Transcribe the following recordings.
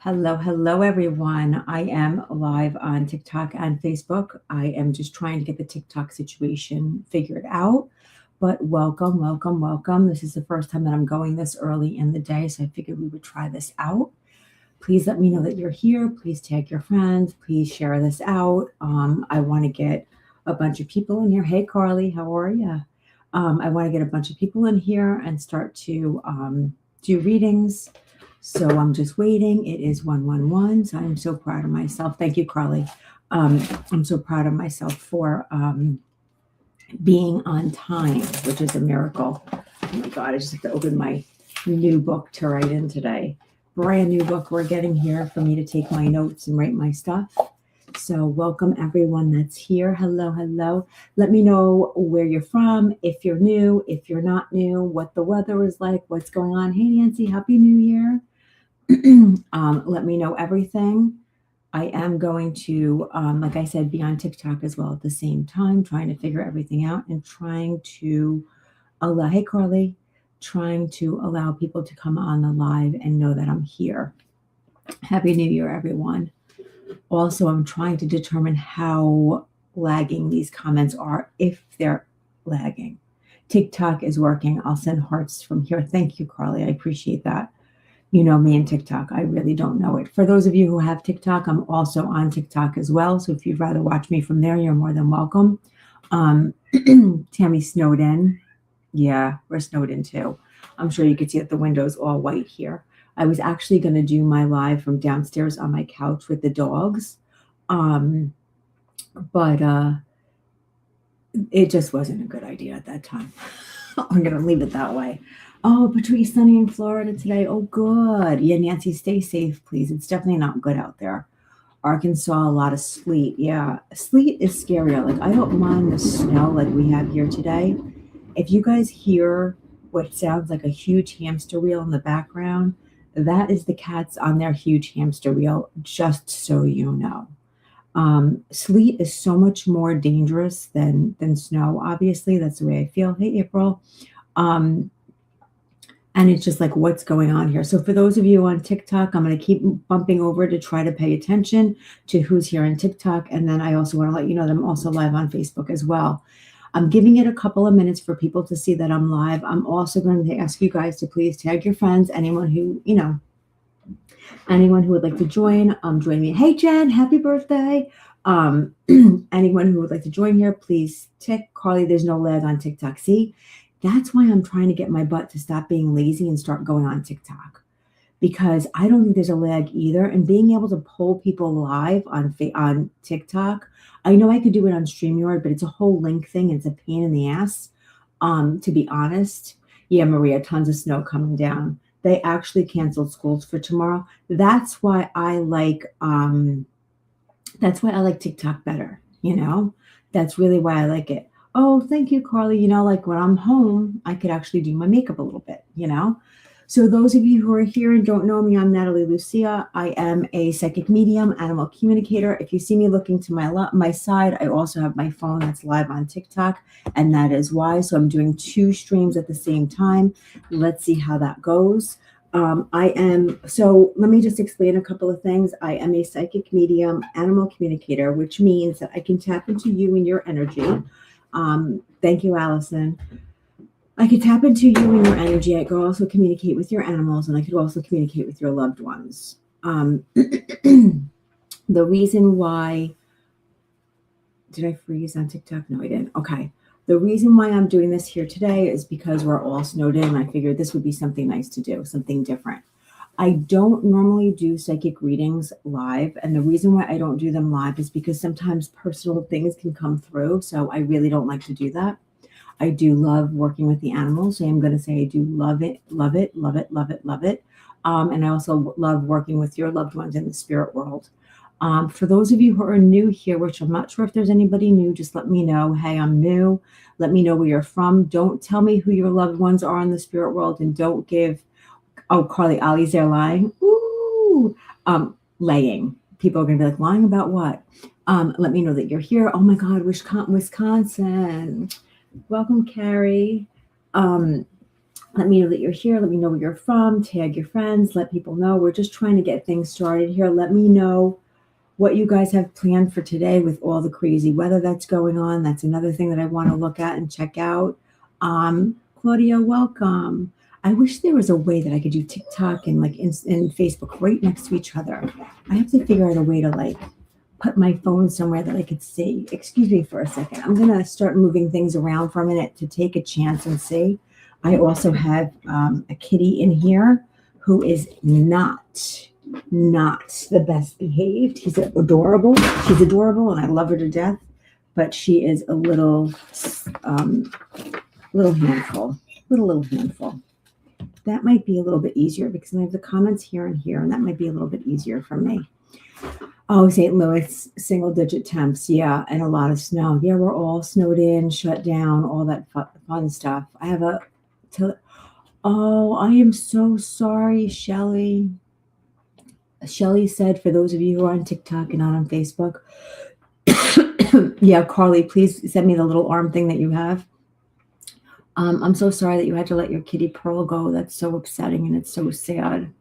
Hello, everyone. I am live on TikTok and Facebook. I am just trying to get the TikTok situation figured out. But welcome. This is the first time that I'm going this early in the day, so I figured we would try this out. Please let me know that you're here. Please tag your friends. Please share this out. I want to get a bunch of people in here. Hey, Carly, how are you? I want to get a bunch of people in here and start to do readings. So I'm just waiting. It is 111. So I'm so proud of myself. Thank you, Carly. I'm so proud of myself for being on time, which is a miracle. Oh my God, I just have to open my new book to write in today. Brand new book we're getting here for me to take my notes and write my stuff. So welcome everyone that's here. Hello. Let me know where you're from, if you're new, if you're not new, what the weather is like, what's going on. Hey, Nancy, Happy New Year. Let me know everything. I am going to, like I said, be on TikTok as well at the same time, trying to figure everything out and trying to allow, hey Carly, trying to allow people to come on the live and know that I'm here. Happy New Year, everyone. Also, I'm trying to determine how lagging these comments are, if they're lagging. TikTok is working. I'll send hearts from here. Thank you, Carly. I appreciate that. You know me and TikTok. I really don't know it. For those of you who have TikTok, I'm also on TikTok as well. So if you'd rather watch me from there, you're more than welcome. Tammy snowed in. Yeah, we're snowed in too. I'm sure you could see that the window's all white here. I was actually going to do my live from downstairs on my couch with the dogs. But it just wasn't a good idea at that time. I'm going to leave it that way. Oh, between sunny in Florida today. Oh, good. Yeah, Nancy, stay safe, please. It's definitely not good out there. Arkansas, a lot of sleet. Yeah, sleet is scary. Like, I don't mind the snow like we have here today. If you guys hear what sounds like a huge hamster wheel in the background, that is the cats on their huge hamster wheel, just so you know. Sleet is so much more dangerous than snow, obviously. That's the way I feel. Hey, April. And it's just like, what's going on here? So for those of you on TikTok, I'm going to keep bumping over to try to pay attention to who's here on TikTok. And then I also want to let you know that I'm also live on Facebook as well. I'm giving it a couple of minutes for people to see that I'm live. I'm also going to ask you guys to please tag your friends, anyone who would like to join me. Hey, Jen, happy birthday. Anyone who would like to join here, please tick. Carly, there's no lag on TikTok. See? That's why I'm trying to get my butt to stop being lazy and start going on TikTok, because I don't think there's a lag either. And being able to poll people live on TikTok, I know I could do it on StreamYard, but it's a whole link thing. And it's a pain in the ass, to be honest. Yeah, Maria, tons of snow coming down. They actually canceled schools for tomorrow. That's why I like TikTok better. That's really why I like it. Oh, thank you, Carly. Like when I'm home, I could actually do my makeup a little bit, So those of you who are here and don't know me, I'm Natalie Lucia. I am a psychic medium, animal communicator. If you see me looking to my side, I also have my phone that's live on TikTok, and that is why. So I'm doing 2 streams at the same time. Let's see how that goes. So let me just explain a couple of things. I am a psychic medium, animal communicator, which means that I can tap into you and your energy. Thank you, Allison. I could tap into you and your energy. I could also communicate with your animals, and I could also communicate with your loved ones. The reason why, did I freeze on TikTok? No, I didn't. Okay. The reason why I'm doing this here today is because we're all snowed in. I figured this would be something nice to do, something different. I don't normally do psychic readings live. And the reason why I don't do them live is because sometimes personal things can come through. So I really don't like to do that. I do love working with the animals. So I'm going to say I do love it. And I also love working with your loved ones in the spirit world. For those of you who are new here, which I'm not sure if there's anybody new, just let me know. Hey, I'm new. Let me know where you're from. Don't tell me who your loved ones are in the spirit world, and don't give. Oh, Carly, Ollie's there lying. Ooh, laying. People are going to be like, lying about what? Let me know that you're here. Oh my God, Wisconsin. Welcome, Carrie. Let me know that you're here. Let me know where you're from. Tag your friends. Let people know. We're just trying to get things started here. Let me know what you guys have planned for today with all the crazy weather that's going on. That's another thing that I want to look at and check out. Claudia, welcome. I wish there was a way that I could do TikTok and Facebook right next to each other. I have to figure out a way to put my phone somewhere that I could see. Excuse me for a second. I'm going to start moving things around for a minute to take a chance and see. I also have a kitty in here who is not the best behaved. She's adorable, and I love her to death. But she is a little handful. That might be a little bit easier because I have the comments here and here, and that might be a little bit easier for me. Oh, St. Louis, single-digit temps, yeah, and a lot of snow. Yeah, we're all snowed in, shut down, all that fun stuff. I have I am so sorry, Shelly. Shelly said, for those of you who are on TikTok and not on Facebook, yeah, Carly, please send me the little arm thing that you have. I'm so sorry that you had to let your kitty Pearl go. That's so upsetting and it's so sad.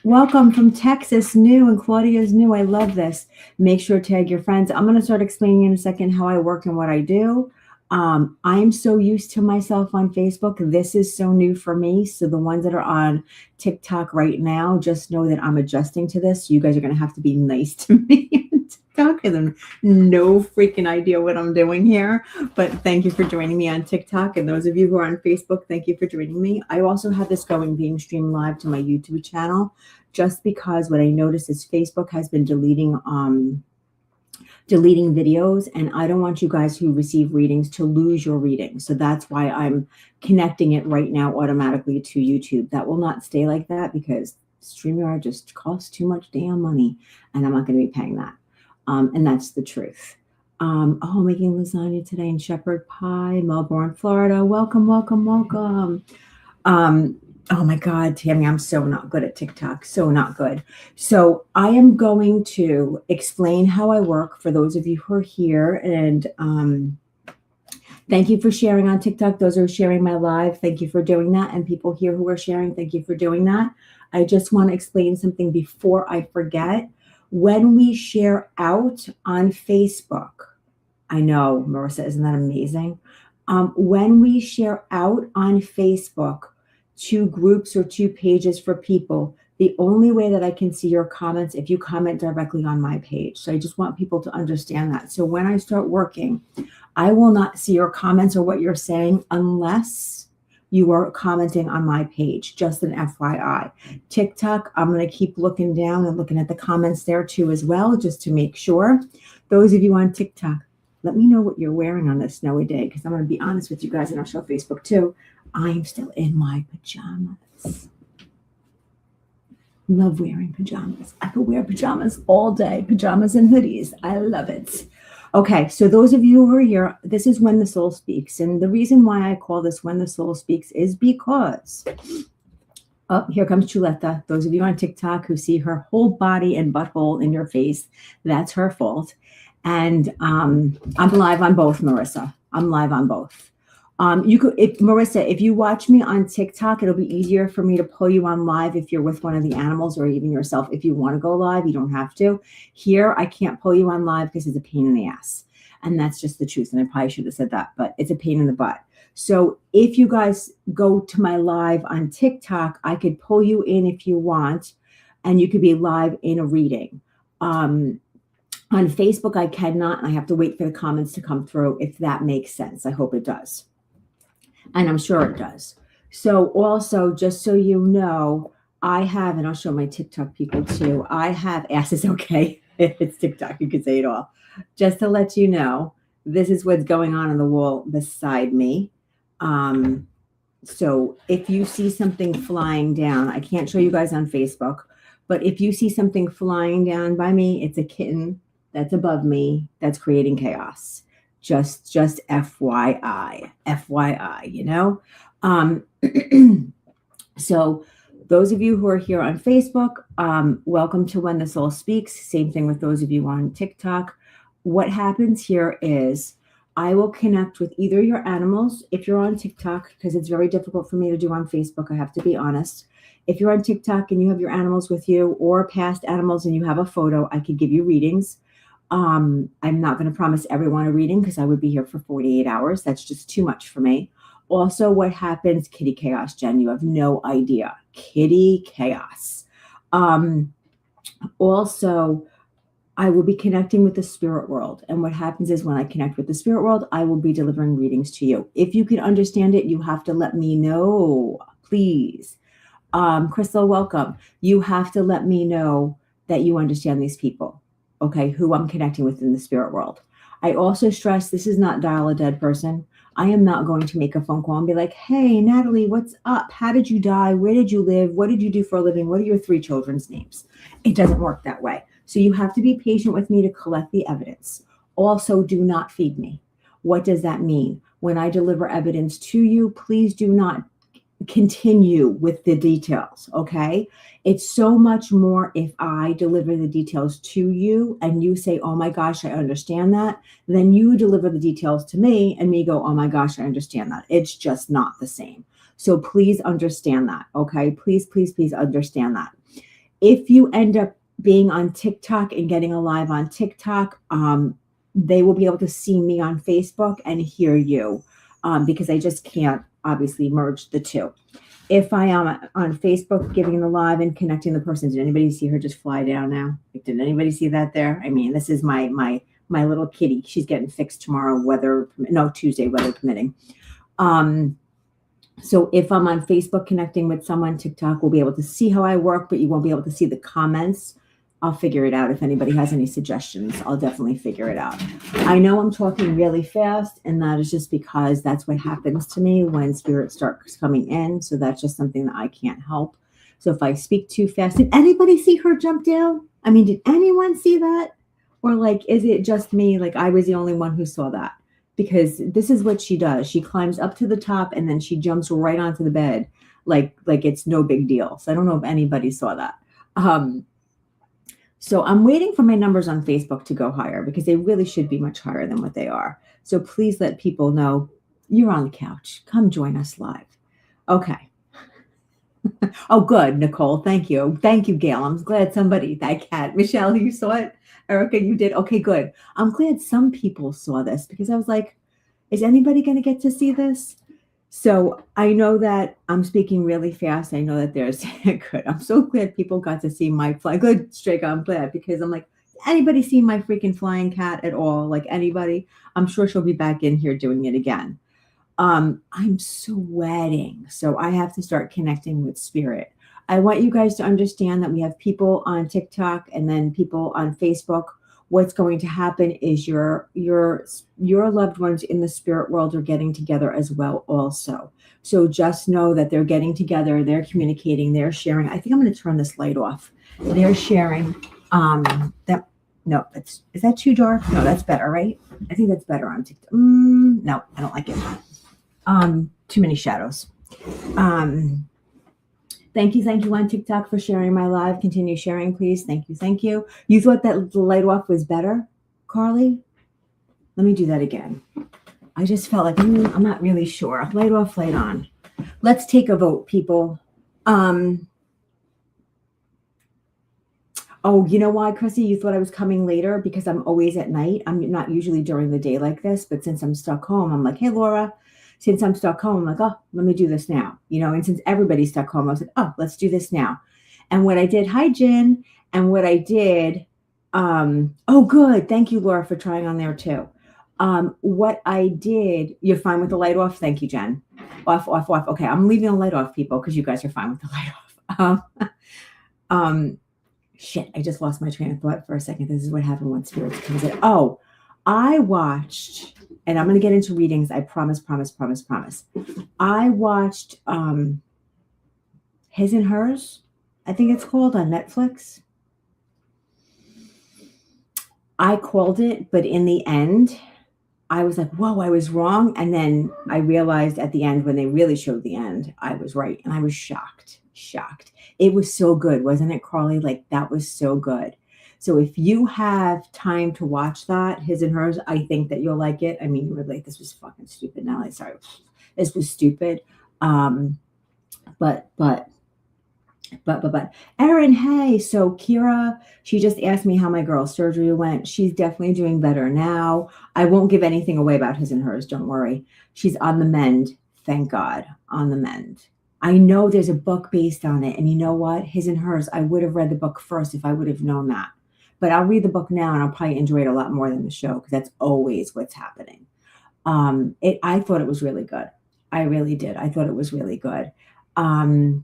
Welcome from Texas, new, and Claudia's new. I love this. Make sure to tag your friends. I'm going to start explaining in a second how I work and what I do. I'm so used to myself on Facebook. This is so new for me. So the ones that are on TikTok right now, just know that I'm adjusting to this. You guys are going to have to be nice to me on TikTok because I have no freaking idea what I'm doing here. But thank you for joining me on TikTok. And those of you who are on Facebook, thank you for joining me. I also have this being streamed live to my YouTube channel, just because what I noticed is Facebook has been deleting videos, and I don't want you guys who receive readings to lose your readings. So that's why I'm connecting it right now automatically to YouTube. That will not stay like that because StreamYard just costs too much damn money, and I'm not going to be paying that. And that's the truth. Making lasagna today in shepherd pie, Melbourne, Florida. Welcome. Oh my God, Tammy, I'm so not good at TikTok. So not good. So I am going to explain how I work for those of you who are here. And thank you for sharing on TikTok. Those who are sharing my live, thank you for doing that. And people here who are sharing, thank you for doing that. I just want to explain something before I forget. When we share out on Facebook, I know, Marissa, isn't that amazing? When we share out on Facebook, 2 groups or 2 pages for people, the only way that I can see your comments if you comment directly on my page. So I just want people to understand that. So when I start working, I will not see your comments or what you're saying unless you are commenting on my page, just an FYI. TikTok, I'm going to keep looking down and looking at the comments there too as well, just to make sure. Those of you on TikTok, let me know what you're wearing on this snowy day, because I'm going to be honest with you guys, and I'll show Facebook too. I'm still in my pajamas. Love wearing pajamas. I could wear pajamas all day, pajamas and hoodies. I love it. Okay, so those of you who are here, this is When the Soul Speaks. And the reason why I call this When the Soul Speaks is because, here comes Chuleta. Those of you on TikTok who see her whole body and butthole in your face, that's her fault. And I'm live on both, Marissa. I'm live on both. Marissa, if you watch me on TikTok, it'll be easier for me to pull you on live if you're with one of the animals, or even yourself. If you want to go live, you don't have to. Here, I can't pull you on live because it's a pain in the ass. And that's just the truth. And I probably should have said that, but it's a pain in the butt. So if you guys go to my live on TikTok, I could pull you in if you want, and you could be live in a reading. On Facebook, I cannot, and I have to wait for the comments to come through, if that makes sense. I hope it does. And I'm sure it does. So also, just so you know, I have, and I'll show my TikTok people too, I have, ass is okay. It's TikTok, you can say it all. Just to let you know, this is what's going on the wall beside me. So if you see something flying down, I can't show you guys on Facebook, but if you see something flying down by me, it's a kitten that's above me that's creating chaos. Just FYI, you know? So those of you who are here on Facebook, welcome to When the Soul Speaks. Same thing with those of you on TikTok. What happens here is I will connect with either your animals if you're on TikTok, because it's very difficult for me to do on Facebook. I have to be honest. If you're on TikTok and you have your animals with you or past animals and you have a photo, I could give you readings. I'm not going to promise everyone a reading because I would be here for 48 hours. That's just too much for me. Also, what happens, kitty chaos, Jen, you have no idea. Kitty chaos. Also, I will be connecting with the spirit world. And what happens is when I connect with the spirit world, I will be delivering readings to you. If you can understand it, you have to let me know, please. Crystal, welcome. You have to let me know that you understand these people, okay, who I'm connecting with in the spirit world. I also stress this is not dial a dead person. I am not going to make a phone call and be like, hey, Natalie, what's up? How did you die? Where did you live? What did you do for a living? What are your 3 children's names? It doesn't work that way. So you have to be patient with me to collect the evidence. Also, do not feed me. What does that mean? When I deliver evidence to you, please do not continue with the details, okay? It's so much more if I deliver the details to you and you say, oh my gosh, I understand that. Then you deliver the details to me and me go, oh my gosh, I understand that. It's just not the same. So please understand that, okay? Please, please, please understand that. If you end up being on TikTok and getting a live on TikTok, they will be able to see me on Facebook and hear you because I just can't obviously merge the two. If I am on Facebook giving the live and connecting the person, did anybody see her just fly down now? Like, did anybody see that there? I mean, this is my little kitty. She's getting fixed tomorrow, Tuesday, weather permitting. So if I'm on Facebook connecting with someone, TikTok will be able to see how I work, but you won't be able to see the comments. I'll figure it out. If anybody has any suggestions, I'll definitely figure it out. I know I'm talking really fast, and that is just because that's what happens to me when spirit starts coming in. So that's just something that I can't help. So if I speak too fast, did anybody see her jump down? I mean, did anyone see that? Or like, is it just me? Like I was the only one who saw that? Because this is what she does. She climbs up to the top and then she jumps right onto the bed like it's no big deal. So I don't know if anybody saw that. So I'm waiting for my numbers on Facebook to go higher because they really should be much higher than what they are. So please let people know you're on the couch. Come join us live. Okay. Oh, good, Nicole. Thank you. Thank you, Gail. I'm glad that cat. Michelle, you saw it? Erica, you did? Okay, good. I'm glad some people saw this because I was like, is anybody going to get to see this? So I know that I'm speaking really fast. I know that there's good. I'm so glad people got to see my fly. Good, Strega. I'm glad because I'm like, anybody see my freaking flying cat at all? Like anybody? I'm sure she'll be back in here doing it again. I'm sweating. So I have to start connecting with spirit. I want you guys to understand that we have people on TikTok and then people on Facebook. What's going to happen is your loved ones in the spirit world are getting together as well also. So just know that they're getting together, they're communicating, they're sharing. I think I'm going to turn this light off. They're sharing is that too dark? No, that's better, right? I think that's better on TikTok. No, I don't like it. Too many shadows. Thank you on TikTok for sharing my live. Continue sharing, please. Thank you. You thought that the light off was better, Carly? Let me do that again. I just felt like I'm not really sure. Light off, light on. Let's take a vote, people. Oh, you know why, Chrissy? You thought I was coming later because I'm always at night. I'm not usually during the day like this, but since I'm stuck home, I'm like, hey, Laura. Since I'm stuck home, I'm like, oh, let me do this now. And since everybody's stuck home, I was like, oh, let's do this now. And what I did, hi, Jen. And what I did, oh, good. Thank you, Laura, for trying on there too. What I did, you're fine with the light off? Thank you, Jen. Off. Okay, I'm leaving the light off, people, because you guys are fine with the light off. Shit, I just lost my train of thought for a second. This is what happened when spirits comes in. Oh, I watched... And I'm going to get into readings. I promise. I watched His and Hers, I think it's called, on Netflix. I called it, but in the end, I was like, whoa, I was wrong. And then I realized at the end, when they really showed the end, I was right. And I was shocked. It was so good, wasn't it, Carly? Like, that was so good. So if you have time to watch that, his and hers, I think that you'll like it. I mean, you would like, this was fucking stupid. Now, sorry, this was stupid. But Erin, hey, so Kira, she just asked me how my girl's surgery went. She's definitely doing better now. I won't give anything away about his and hers. Don't worry. She's on the mend. Thank God, on the mend. I know there's a book based on it. And you know what? His and hers, I would have read the book first if I would have known that. But I'll read the book now and I'll probably enjoy it a lot more than the show because that's always what's happening. I thought it was really good. I really did. I thought it was really good. Give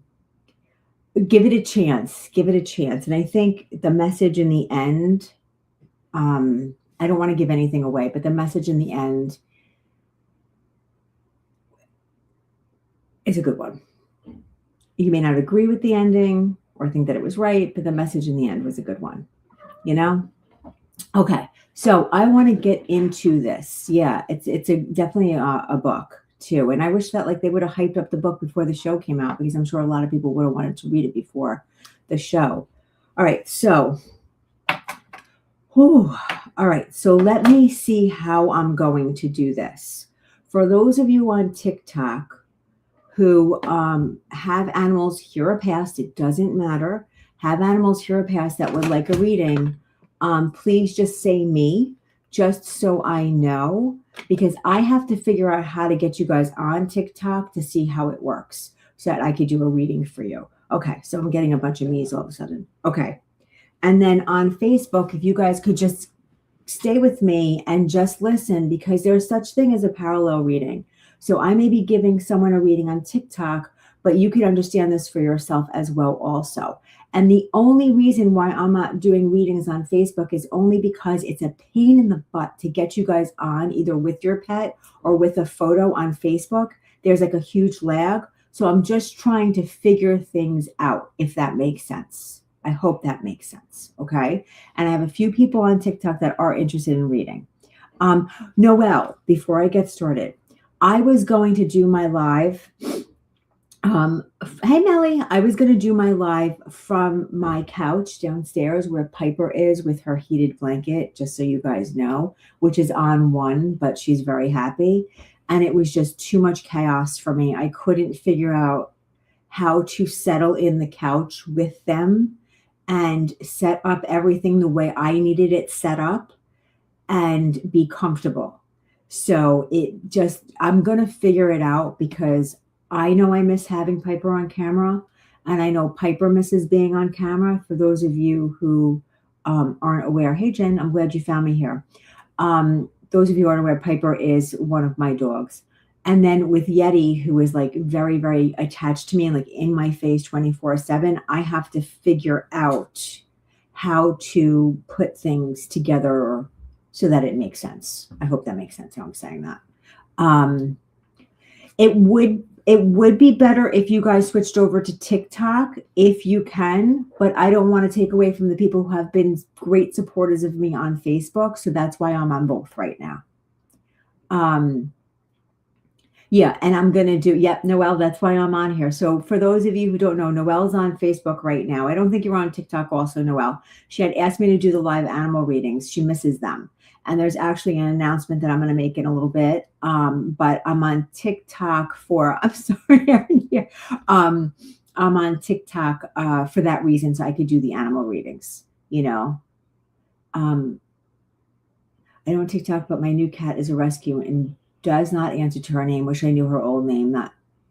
it a chance. Give it a chance. And I think the message in the end, I don't want to give anything away, but the message in the end is a good one. You may not agree with the ending or think that it was right, but the message in the end was a good one, you know? Okay. So I want to get into this. Yeah, it's definitely a book too. And I wish that like they would have hyped up the book before the show came out, because I'm sure a lot of people would have wanted to read it before the show. All right. So, all right. So let me see how I'm going to do this. For those of you on TikTok who have animals here or past, it doesn't matter, have animals here or past that would like a reading, please just say me, just so I know, because I have to figure out how to get you guys on TikTok to see how it works so that I could do a reading for you. Okay, so I'm getting a bunch of me's all of a sudden. Okay, and then on Facebook, if you guys could just stay with me and just listen, because there's such thing as a parallel reading. So I may be giving someone a reading on TikTok, but you can understand this for yourself as well also. And the only reason why I'm not doing readings on Facebook is only because it's a pain in the butt to get you guys on either with your pet or with a photo on Facebook. There's like a huge lag. So I'm just trying to figure things out, if that makes sense. I hope that makes sense. Okay. And I have a few people on TikTok that are interested in reading. Noelle, before I get started, I was going to do my live. Hey, Melly, I was going to do my live from my couch downstairs where Piper is with her heated blanket, just so you guys know, which is on one, but she's very happy. And it was just too much chaos for me. I couldn't figure out how to settle in the couch with them and set up everything the way I needed it set up and be comfortable. So I'm going to figure it out, because I know I miss having Piper on camera, and I know Piper misses being on camera. For those of you who aren't aware, hey, Jen, I'm glad you found me here. Those of you who aren't aware, Piper is one of my dogs. And then with Yeti, who is like very, very attached to me and like in my face 24/7, I have to figure out how to put things together so that it makes sense. I hope that makes sense how I'm saying that. It would be better if you guys switched over to TikTok if you can, but I don't want to take away from the people who have been great supporters of me on Facebook. So that's why I'm on both right now. Yeah, and I'm going to do, Noelle, that's why I'm on here. So for those of you who don't know, Noelle's on Facebook right now. I don't think you're on TikTok also, Noelle. She had asked me to do the live animal readings. She misses them. And there's actually an announcement that I'm going to make in a little bit. But I'm on TikTok I'm sorry, I'm on TikTok for that reason, so I could do the animal readings, you know. I don't TikTok, but my new cat is a rescue and does not answer to her name. Wish I knew her old name.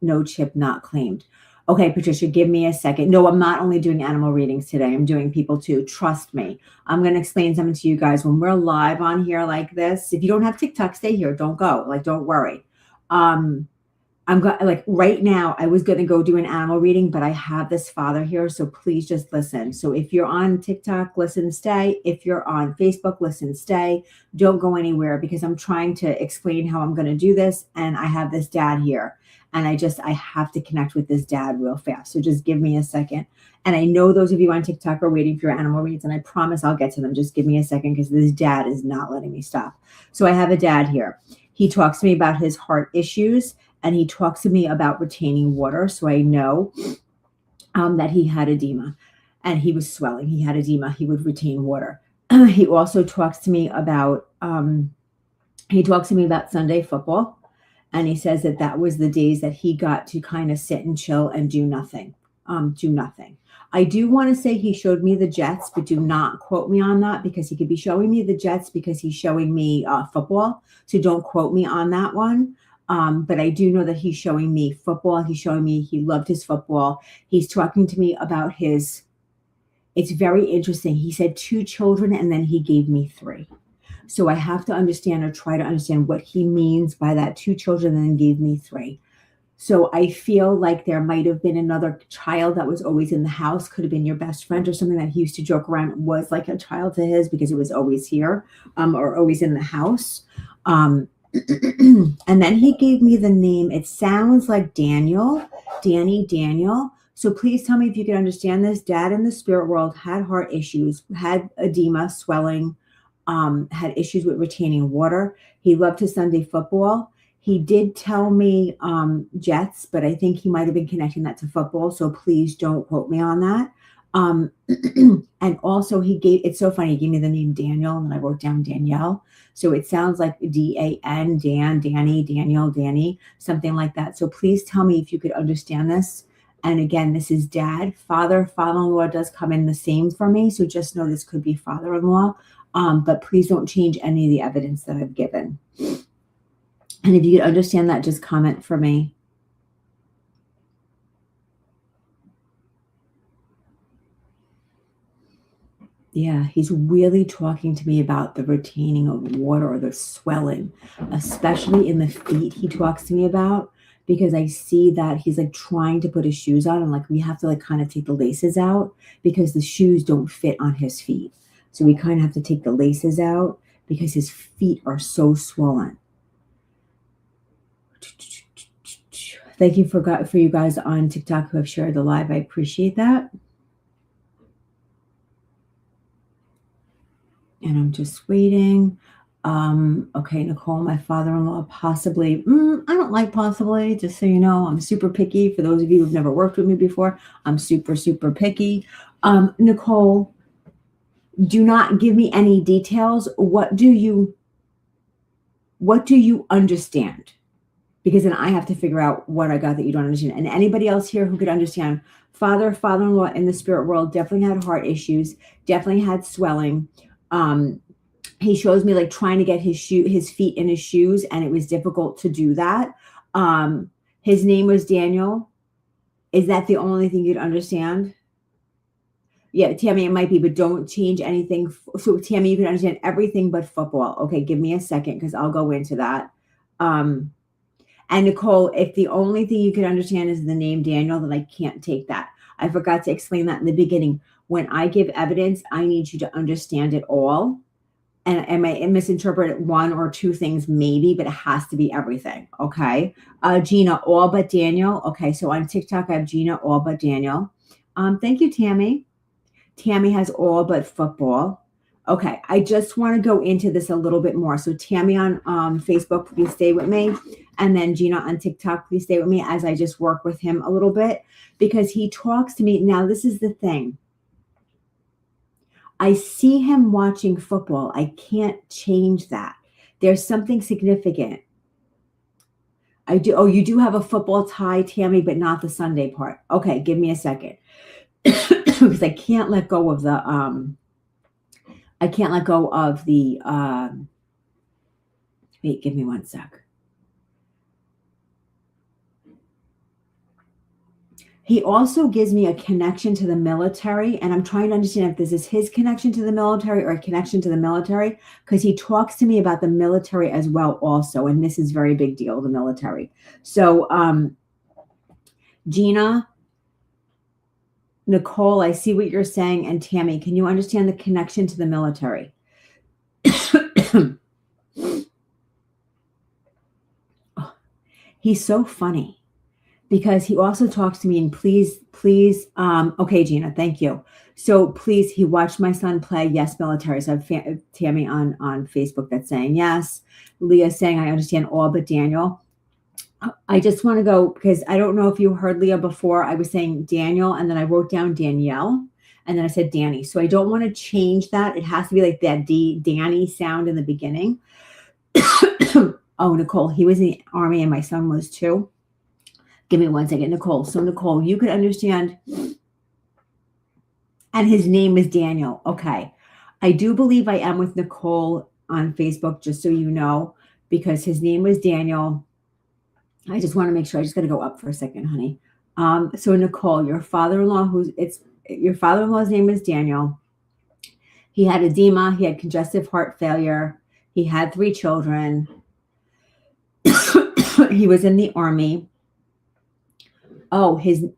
No chip, not claimed. Okay, Patricia, give me a second. No, I'm not only doing animal readings today. I'm doing people too. Trust me. I'm going to explain something to you guys when we're live on here like this. If you don't have TikTok, stay here. Don't go. Like, don't worry. Right now, I was going to go do an animal reading, but I have this father here. So please just listen. So if you're on TikTok, listen, stay. If you're on Facebook, listen, stay. Don't go anywhere, because I'm trying to explain how I'm going to do this. And I have this dad here. And I have to connect with this dad real fast. So just give me a second. And I know those of you on TikTok are waiting for your animal reads, and I promise I'll get to them. Just give me a second, because this dad is not letting me stop. So I have a dad here. He talks to me about his heart issues, and he talks to me about retaining water. So I know that he had edema. and he was swelling. He had edema. He would retain water. He also talks to me about Sunday football, and he says that that was the days that he got to kind of sit and chill and do nothing. I do want to say he showed me the Jets, but do not quote me on that, because he could be showing me the Jets because he's showing me football. So don't quote me on that one. But I do know that he's showing me football. He's showing me he loved his football. He's talking to me about it's very interesting. He said 2 children, and then he gave me 3. So I have to understand, or try to understand, what he means by that 2 children and then gave me 3. So I feel like there might have been another child that was always in the house. Could have been your best friend or something that he used to joke around was like a child to his, because it was always here, or always in the house. And then he gave me the name. It sounds like Daniel. So please tell me if you can understand this. Dad in the spirit world had heart issues, had edema, swelling, had issues with retaining water. He loved his Sunday football. He did tell me Jets, but I think he might have been connecting that to football. So please don't quote me on that. And also it's so funny. He gave me the name Daniel, and then I wrote down Danielle. So it sounds like D-A-N, Dan, Danny, Daniel, Danny, something like that. So please tell me if you could understand this. And again, this is Dad. Father-in-law does come in the same for me. So just know this could be father-in-law. But please don't change any of the evidence that I've given. And if you could understand that, just comment for me. Yeah, he's really talking to me about the retaining of water, or the swelling, especially in the feet he talks to me about, because I see that he's like trying to put his shoes on, and like we have to like kind of take the laces out because the shoes don't fit on his feet. So we kind of have to take the laces out because his feet are so swollen. Thank you for you guys on TikTok who have shared the live. I appreciate that. And I'm just waiting. Okay, Nicole, my father-in-law, possibly. I don't like possibly, just so you know. I'm super picky. For those of you who've never worked with me before, I'm super, super picky. Nicole, do not give me any details. What do you understand? Because then I have to figure out what I got that you don't understand. And anybody else here who could understand, father-in-law in the spirit world definitely had heart issues, definitely had swelling. He shows me like trying to get his feet in his shoes, and it was difficult to do that. His name was Daniel. Is that the only thing you'd understand? Yeah, Tammy, it might be, but don't change anything. So Tammy, you can understand everything but football. Okay, give me a second because I'll go into that. And Nicole, if the only thing you can understand is the name Daniel, then I can't take that. I forgot to explain that in the beginning. When I give evidence, I need you to understand it all. And I might misinterpret 1 or 2 things maybe, but it has to be everything. Okay. Gina, all but Daniel. Okay. So on TikTok, I have Gina, all but Daniel. Thank you, Tammy. Tammy has all but football. Okay. I just want to go into this a little bit more. So Tammy on Facebook, please stay with me. And then Gina on TikTok, please stay with me as I just work with him a little bit, because he talks to me. Now, this is the thing. I see him watching football. I can't change that. There's something significant. I do. Oh, you do have a football tie, Tammy, but not the Sunday part. Okay, give me a second. Because I can't let go of the wait, give me one sec. He also gives me a connection to the military, and I'm trying to understand if this is his connection to the military or a connection to the military, because he talks to me about the military as well also, and this is very big deal, the military. So Gina, Nicole, I see what you're saying, and Tammy, can you understand the connection to the military? Oh, he's so funny. Because he also talks to me, and please, okay, Gina, thank you. So please, he watched my son play. Yes, military. So I have Tammy on Facebook that's saying yes. Leah saying, I understand all but Daniel. I just want to go, because I don't know if you heard Leah before. I was saying Daniel, and then I wrote down Danielle. And then I said Danny. So I don't want to change that. It has to be like that Danny sound in the beginning. Oh, Nicole, he was in the Army and my son was too. Give me one second, Nicole. So Nicole, you could understand. And his name is Daniel. Okay. I do believe I am with Nicole on Facebook, just so you know, because his name was Daniel. I just want to make sure. I just got to go up for a second, honey. So Nicole, your father-in-law's name is Daniel. He had edema. He had congestive heart failure. He had 3 children. He was in the Army. Okay.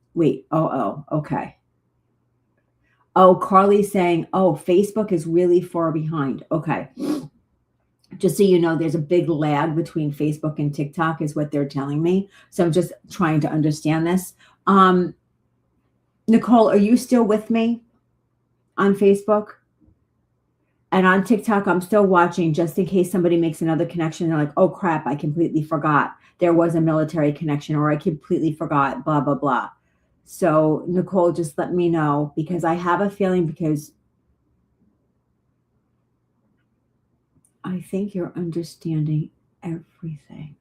Oh, Carly's saying, Facebook is really far behind. Okay. Just so you know, there's a big lag between Facebook and TikTok is what they're telling me. So I'm just trying to understand this. Nicole, are you still with me on Facebook? And on TikTok, I'm still watching just in case somebody makes another connection. They're like, oh, crap, I completely forgot. There was a military connection, or I completely forgot, blah, blah, blah. So, Nicole, just let me know, because I have a feeling, because I think you're understanding everything.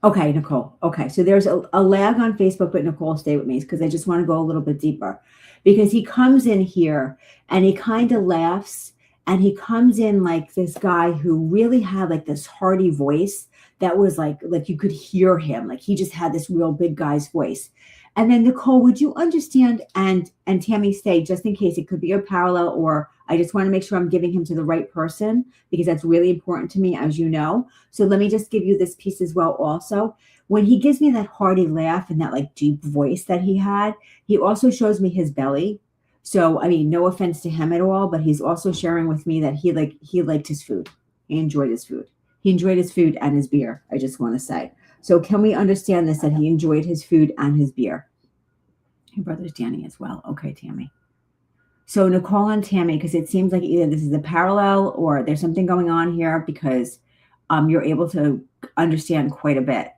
Okay, Nicole. Okay, so there's a lag on Facebook, but Nicole, stay with me because I just want to go a little bit deeper. Because he comes in here and he kind of laughs, and he comes in like this guy who really had like this hearty voice that was like you could hear him. Like he just had this real big guy's voice. And then Nicole, would you understand, and Tammy, stay just in case it could be a parallel, or I just want to make sure I'm giving him to the right person, because that's really important to me, as you know. So let me just give you this piece as well also. When he gives me that hearty laugh and that like deep voice that he had, he also shows me his belly. So, I mean, no offense to him at all, but he's also sharing with me that he liked his food. He enjoyed his food. He enjoyed his food and his beer, I just want to say. So can we understand this, that he enjoyed his food and his beer? Your brother's Danny as well. Okay, Tammy. So Nicole and Tammy, because it seems like either this is a parallel or there's something going on here, because you're able to understand quite a bit.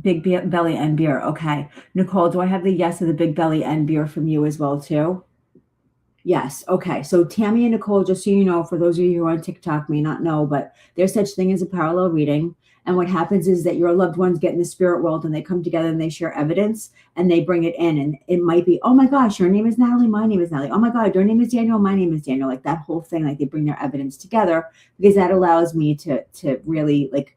Big belly and beer. Okay. Nicole, do I have the yes of the big belly and beer from you as well too? Yes. Okay. So Tammy and Nicole, just so you know, for those of you who are on TikTok may not know, but there's such thing as a parallel reading. And what happens is that your loved ones get in the spirit world and they come together and they share evidence and they bring it in. And it might be, oh my gosh, your name is Natalie. My name is Natalie. Oh my God, your name is Daniel. My name is Daniel. Like that whole thing, like they bring their evidence together, because that allows me to really like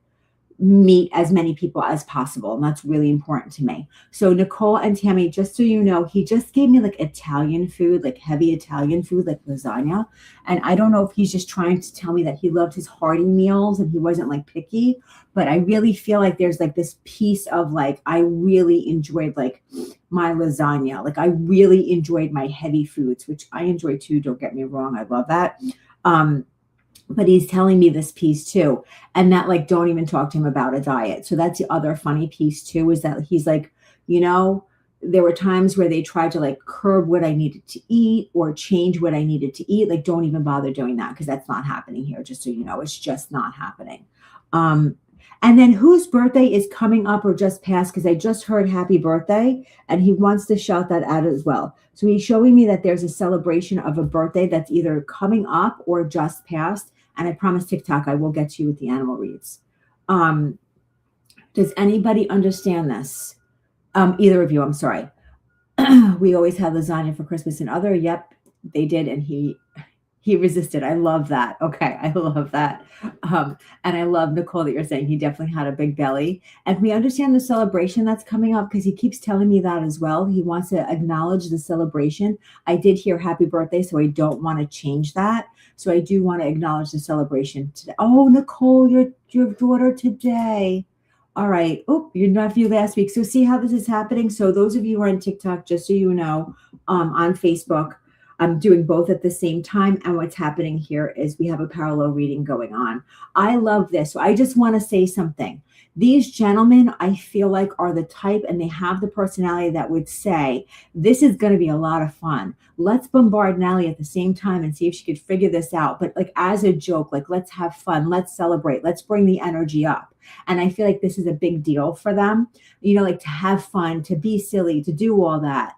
meet as many people as possible. And that's really important to me. So Nicole and Tammy, just so you know, he just gave me like Italian food, like heavy Italian food, like lasagna. And I don't know if he's just trying to tell me that he loved his hearty meals and he wasn't like picky, but I really feel like there's like this piece of like, I really enjoyed like my lasagna. Like I really enjoyed my heavy foods, which I enjoy too. Don't get me wrong. I love that. But he's telling me this piece too. And that like, don't even talk to him about a diet. So that's the other funny piece too, is that he's like, you know, there were times where they tried to like curb what I needed to eat or change what I needed to eat. Like, don't even bother doing that, because that's not happening here. Just so you know, it's just not happening. And then whose birthday is coming up or just passed? Because I just heard happy birthday and he wants to shout that out as well. So he's showing me that there's a celebration of a birthday that's either coming up or just passed. And I promise TikTok, I will get to you with the animal reads. Does anybody understand this? Either of you, I'm sorry. We always had lasagna for Christmas and other. Yep, they did. And he resisted. I love that. Okay, I love that. And I love, Nicole, that you're saying he definitely had a big belly. And we understand the celebration that's coming up, because he keeps telling me that as well. He wants to acknowledge the celebration. I did hear happy birthday, so I don't want to change that. So I do want to acknowledge the celebration today. Oh, Nicole, your daughter today. All right. Oh, your nephew last week. So see how this is happening. So those of you who are on TikTok, just so you know, on Facebook, I'm doing both at the same time. And what's happening here is we have a parallel reading going on. I love this. So I just want to say something. These gentlemen, I feel like, are the type, and they have the personality that would say, this is going to be a lot of fun. Let's bombard Natalie at the same time and see if she could figure this out. But like as a joke, like let's have fun. Let's celebrate. Let's bring the energy up. And I feel like this is a big deal for them, like to have fun, to be silly, to do all that.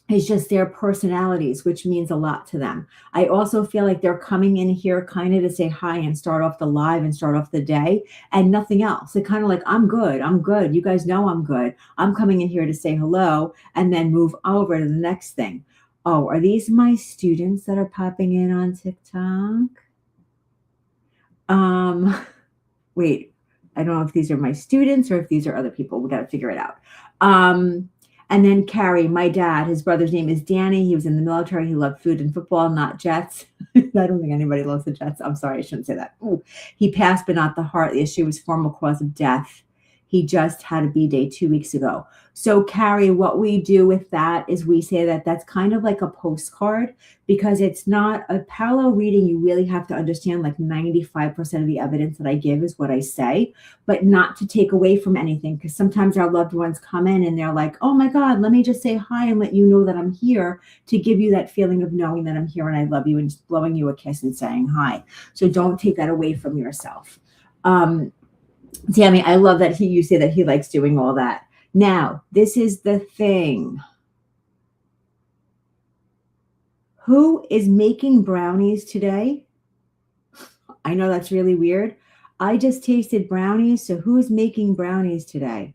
It's just their personalities, which means a lot to them. I also feel like they're coming in here kind of to say hi and start off the live and start off the day and nothing else. They're kind of like, I'm good. I'm good. You guys know I'm good. I'm coming in here to say hello and then move over to the next thing. Oh, are these my students that are popping in on TikTok? Wait, I don't know if these are my students or if these are other people. We got to figure it out. And then Carrie, my dad, his brother's name is Danny. He was in the military. He loved food and football, not Jets. I don't think anybody loves the Jets. I'm sorry, I shouldn't say that. Ooh. He passed, but not the heart. The issue was formal cause of death. He just had a B-Day 2 weeks ago. So Carrie, what we do with that is we say that that's kind of like a postcard, because it's not a parallel reading. You really have to understand like 95% of the evidence that I give is what I say, but not to take away from anything. Because sometimes our loved ones come in and they're like, oh my God, let me just say hi and let you know that I'm here, to give you that feeling of knowing that I'm here and I love you and just blowing you a kiss and saying hi. So don't take that away from yourself. Tammy, I love that you say that he likes doing all that. Now, this is the thing. Who is making brownies today? I know that's really weird. I just tasted brownies, so who's making brownies today?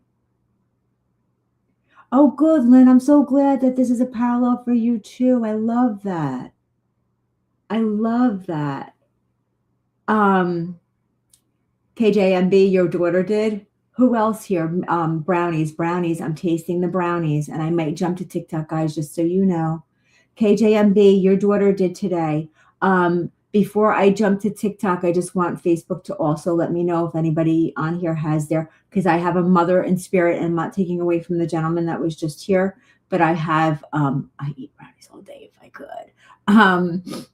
Oh, good, Lynn. I'm so glad that this is a parallel for you too. I love that. I love that. KJMB, your daughter did. Who else here? Brownies. I'm tasting the brownies, and I might jump to TikTok, guys, just so you know. KJMB, your daughter did today. Before I jump to TikTok, I just want Facebook to also let me know if anybody on here has because I have a mother in spirit, and I'm not taking away from the gentleman that was just here, but I have, I eat brownies all day if I could.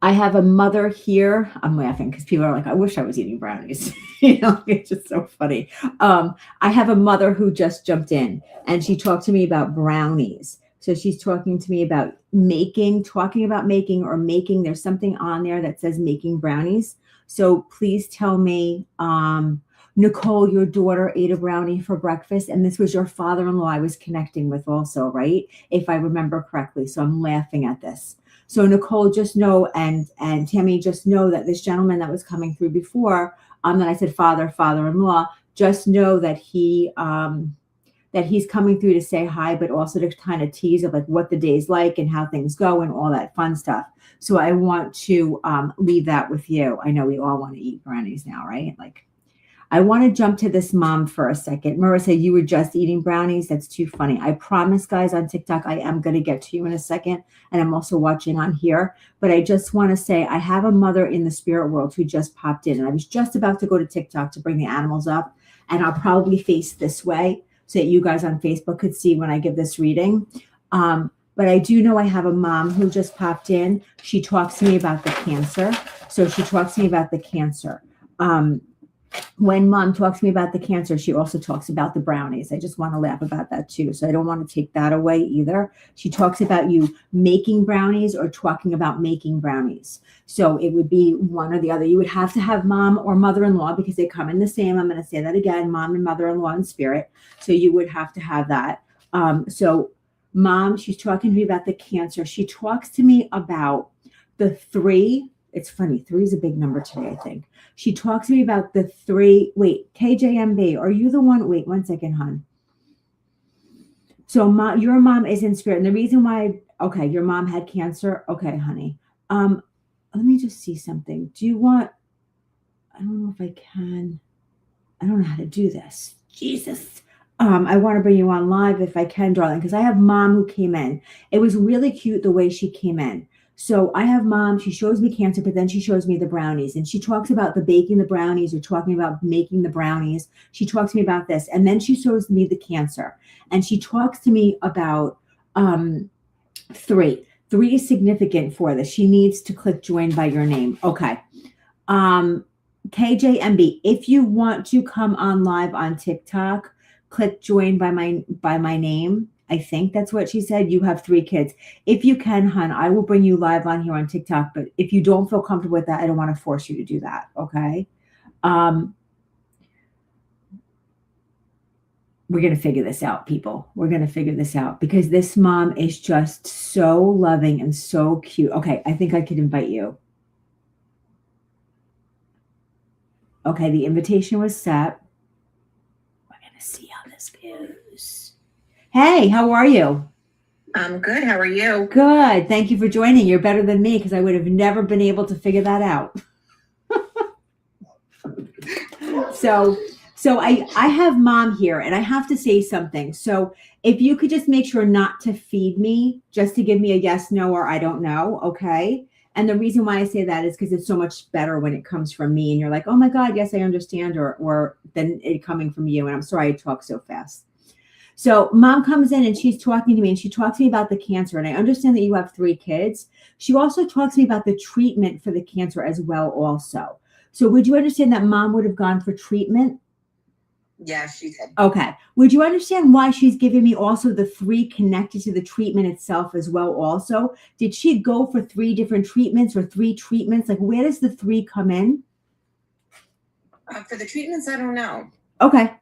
I have a mother here. I'm laughing because people are like, I wish I was eating brownies. It's just so funny. I have a mother who just jumped in, and she talked to me about brownies. So she's talking to me about talking about making or making. There's something on there that says making brownies. So please tell me, Nicole, your daughter ate a brownie for breakfast, and this was your father-in-law I was connecting with also, right? If I remember correctly. So I'm laughing at this. So Nicole, just know, and Tammy, just know that this gentleman that was coming through before, that I said father-in-law, just know that he's coming through to say hi, but also to kind of tease of like what the day's like and how things go and all that fun stuff. So I want to leave that with you. I know we all want to eat brownies now, right? Like, I want to jump to this mom for a second. Marissa, you were just eating brownies. That's too funny. I promise, guys, on TikTok, I am going to get to you in a second. And I'm also watching on here. But I just want to say I have a mother in the spirit world who just popped in. And I was just about to go to TikTok to bring the animals up. And I'll probably face this way so that you guys on Facebook could see when I give this reading. But I do know I have a mom who just popped in. She talks to me about the cancer. So she talks to me about the cancer. When mom talks to me about the cancer, she also talks about the brownies. I just want to laugh about that too. So I don't want to take that away either. She talks about you making brownies or talking about making brownies. So it would be one or the other. You would have to have mom or mother-in-law because they come in the same. I'm going to say that again, mom and mother-in-law in spirit. So you would have to have that. So mom, she's talking to me about the cancer. She talks to me about the 3. It's funny. 3 is a big number today, I think. She talks to me about the 3. Wait, KJMB, are you the one? Wait, one second, hon. So your mom is in spirit. And the reason why, okay, your mom had cancer. Okay, honey. Let me just see something. Do you want, I don't know if I can. I don't know how to do this. Jesus. I want to bring you on live if I can, darling, because I have mom who came in. It was really cute the way she came in. So I have mom, she shows me cancer, but then she shows me the brownies, and she talks about the baking the brownies or talking about making the brownies. She talks to me about this, and then she shows me the cancer, and she talks to me about 3. 3 is significant for this. She needs to click join by your name. Okay. KJMB, if you want to come on live on TikTok, click join by my name. I think that's what she said. You have 3 kids. If you can, hon, I will bring you live on here on TikTok. But if you don't feel comfortable with that, I don't want to force you to do that. Okay. We're going to figure this out, people. We're going to figure this out because this mom is just so loving and so cute. Okay. I think I could invite you. Okay. The invitation was set. We're going to see how this goes. Hey, how are you? I'm good. How are you? Good. Thank you for joining. You're better than me because I would have never been able to figure that out. So I have mom here and I have to say something. So if you could just make sure not to feed me, just to give me a yes, no, or I don't know. Okay. And the reason why I say that is because it's so much better when it comes from me and you're like, oh my God, yes, I understand. Or then it coming from you. And I'm sorry I talk so fast. So mom comes in and she's talking to me and she talks to me about the cancer. And I understand that you have 3 kids. She also talks to me about the treatment for the cancer as well also. So would you understand that mom would have gone for treatment? Yeah, she did. Okay. Would you understand why she's giving me also the 3 connected to the treatment itself as well also? Did she go for 3 different treatments or 3 treatments? Like where does the 3 come in? For the treatments, I don't know. Okay.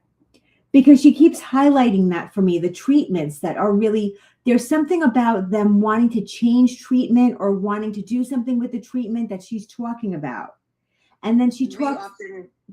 Because she keeps highlighting that for me, the treatments that are really, there's something about them wanting to change treatment or wanting to do something with the treatment that she's talking about. And then she talks.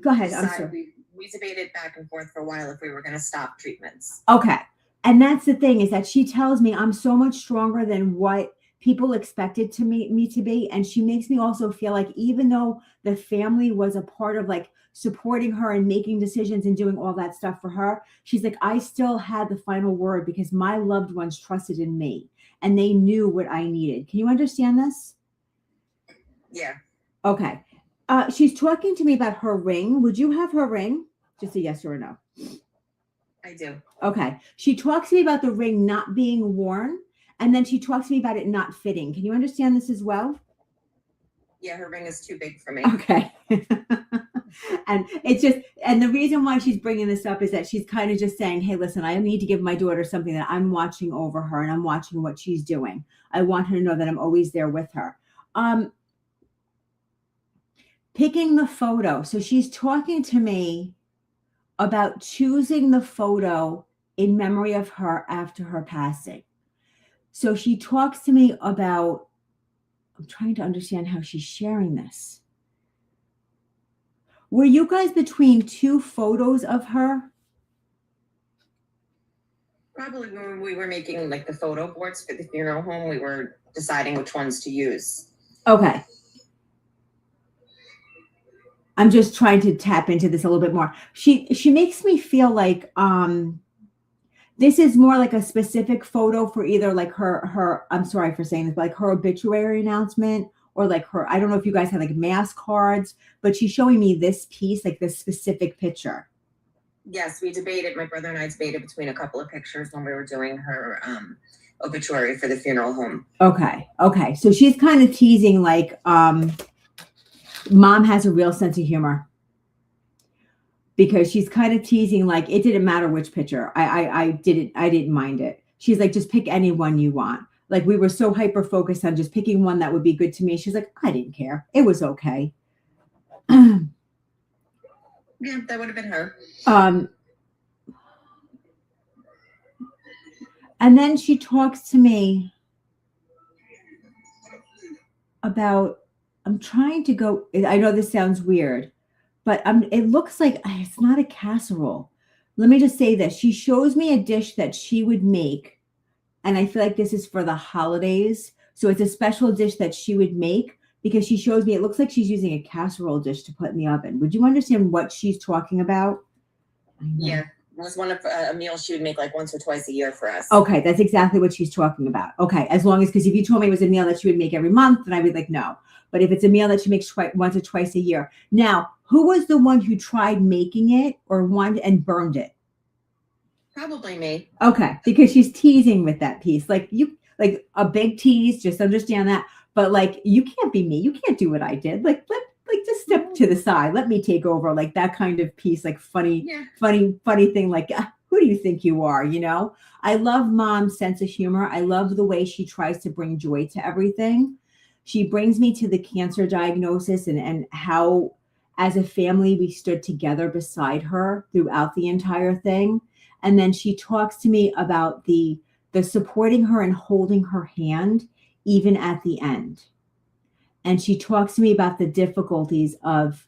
Go ahead. I'm sorry. We debated back and forth for a while if we were going to stop treatments. Okay. And that's the thing is that she tells me I'm so much stronger than what people expected me to be. And she makes me also feel like even though the family was a part of like supporting her and making decisions and doing all that stuff for her, she's like, I still had the final word because my loved ones trusted in me and they knew what I needed. Can you understand this? Yeah. Okay. She's talking to me about her ring. Would you have her ring? Just a yes or a no. I do. Okay. She talks to me about the ring not being worn, and then she talks to me about it not fitting. Can you understand this as well? Yeah, her ring is too big for me. Okay. And it's just, and the reason why she's bringing this up is that she's kind of just saying, hey, listen, I need to give my daughter something that I'm watching over her and I'm watching what she's doing. I want her to know that I'm always there with her. Picking the photo. So she's talking to me about choosing the photo in memory of her after her passing. So she talks to me about, I'm trying to understand how she's sharing this. Were you guys between 2 photos of her? Probably when we were making like the photo boards for the funeral home, we were deciding which ones to use. Okay. I'm just trying to tap into this a little bit more. She makes me feel like this is more like a specific photo for either like her I'm sorry for saying this, but like her obituary announcement or like her, I don't know if you guys have like mass cards, but she's showing me this piece, like this specific picture. Yes, we debated, my brother and I debated between a couple of pictures when we were doing her obituary for the funeral home. Okay. So she's kind of teasing like mom has a real sense of humor because she's kind of teasing like it didn't matter which picture. I didn't mind it. She's like, just pick any one you want. Like we were so hyper focused on just picking one that would be good to me. She's like, I didn't care. It was okay. Yeah, that would have been her. And then she talks to me about, I'm trying to go, I know this sounds weird, but it looks like it's not a casserole. Let me just say this. She shows me a dish that she would make, and I feel like this is for the holidays. So it's a special dish that she would make because she shows me, it looks like she's using a casserole dish to put in the oven. Would you understand what she's talking about? Yeah. It was one of a meal she would make like once or twice a year for us. Okay, that's exactly what she's talking about. Okay, as long as, because if you told me it was a meal that she would make every month, then I would be like, no. But if it's a meal that she makes once or twice a year. Now, who was the one who tried making it or wanted and burned it? Probably me. Okay, because she's teasing with that piece. Like like a big tease, just understand that. But like, you can't be me. You can't do what I did. Like, just step to the side. Let me take over. Like that kind of piece, like funny, funny thing. Like, who do you think you are? You know, I love mom's sense of humor. I love the way she tries to bring joy to everything. She brings me to the cancer diagnosis and how, as a family, we stood together beside her throughout the entire thing. And then she talks to me about the supporting her and holding her hand, even at the end. And she talks to me about the difficulties of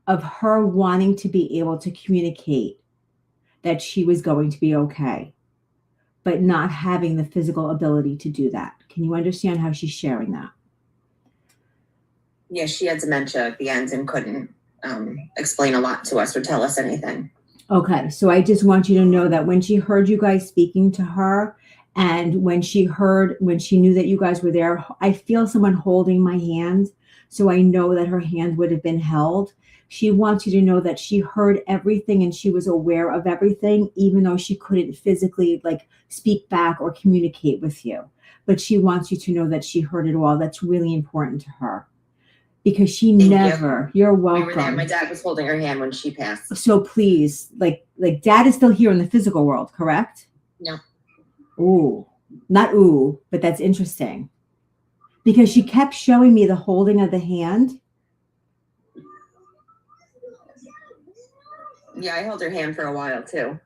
her wanting to be able to communicate that she was going to be okay, but not having the physical ability to do that. Can you understand how she's sharing that? Yeah, she had dementia at the end and couldn't explain a lot to us or tell us anything. Okay, so I just want you to know that when she heard you guys speaking to her, and when she knew that you guys were there, I feel someone holding my hand. So I know that her hand would have been held. She wants you to know that she heard everything and she was aware of everything, even though she couldn't physically like speak back or communicate with you. But she wants you to know that she heard it all. That's really important to her. Because she you're welcome. We were there. My dad was holding her hand when she passed. So please, like dad is still here in the physical world, correct? No. Ooh, not ooh, but that's interesting. Because she kept showing me the holding of the hand. Yeah, I held her hand for a while too.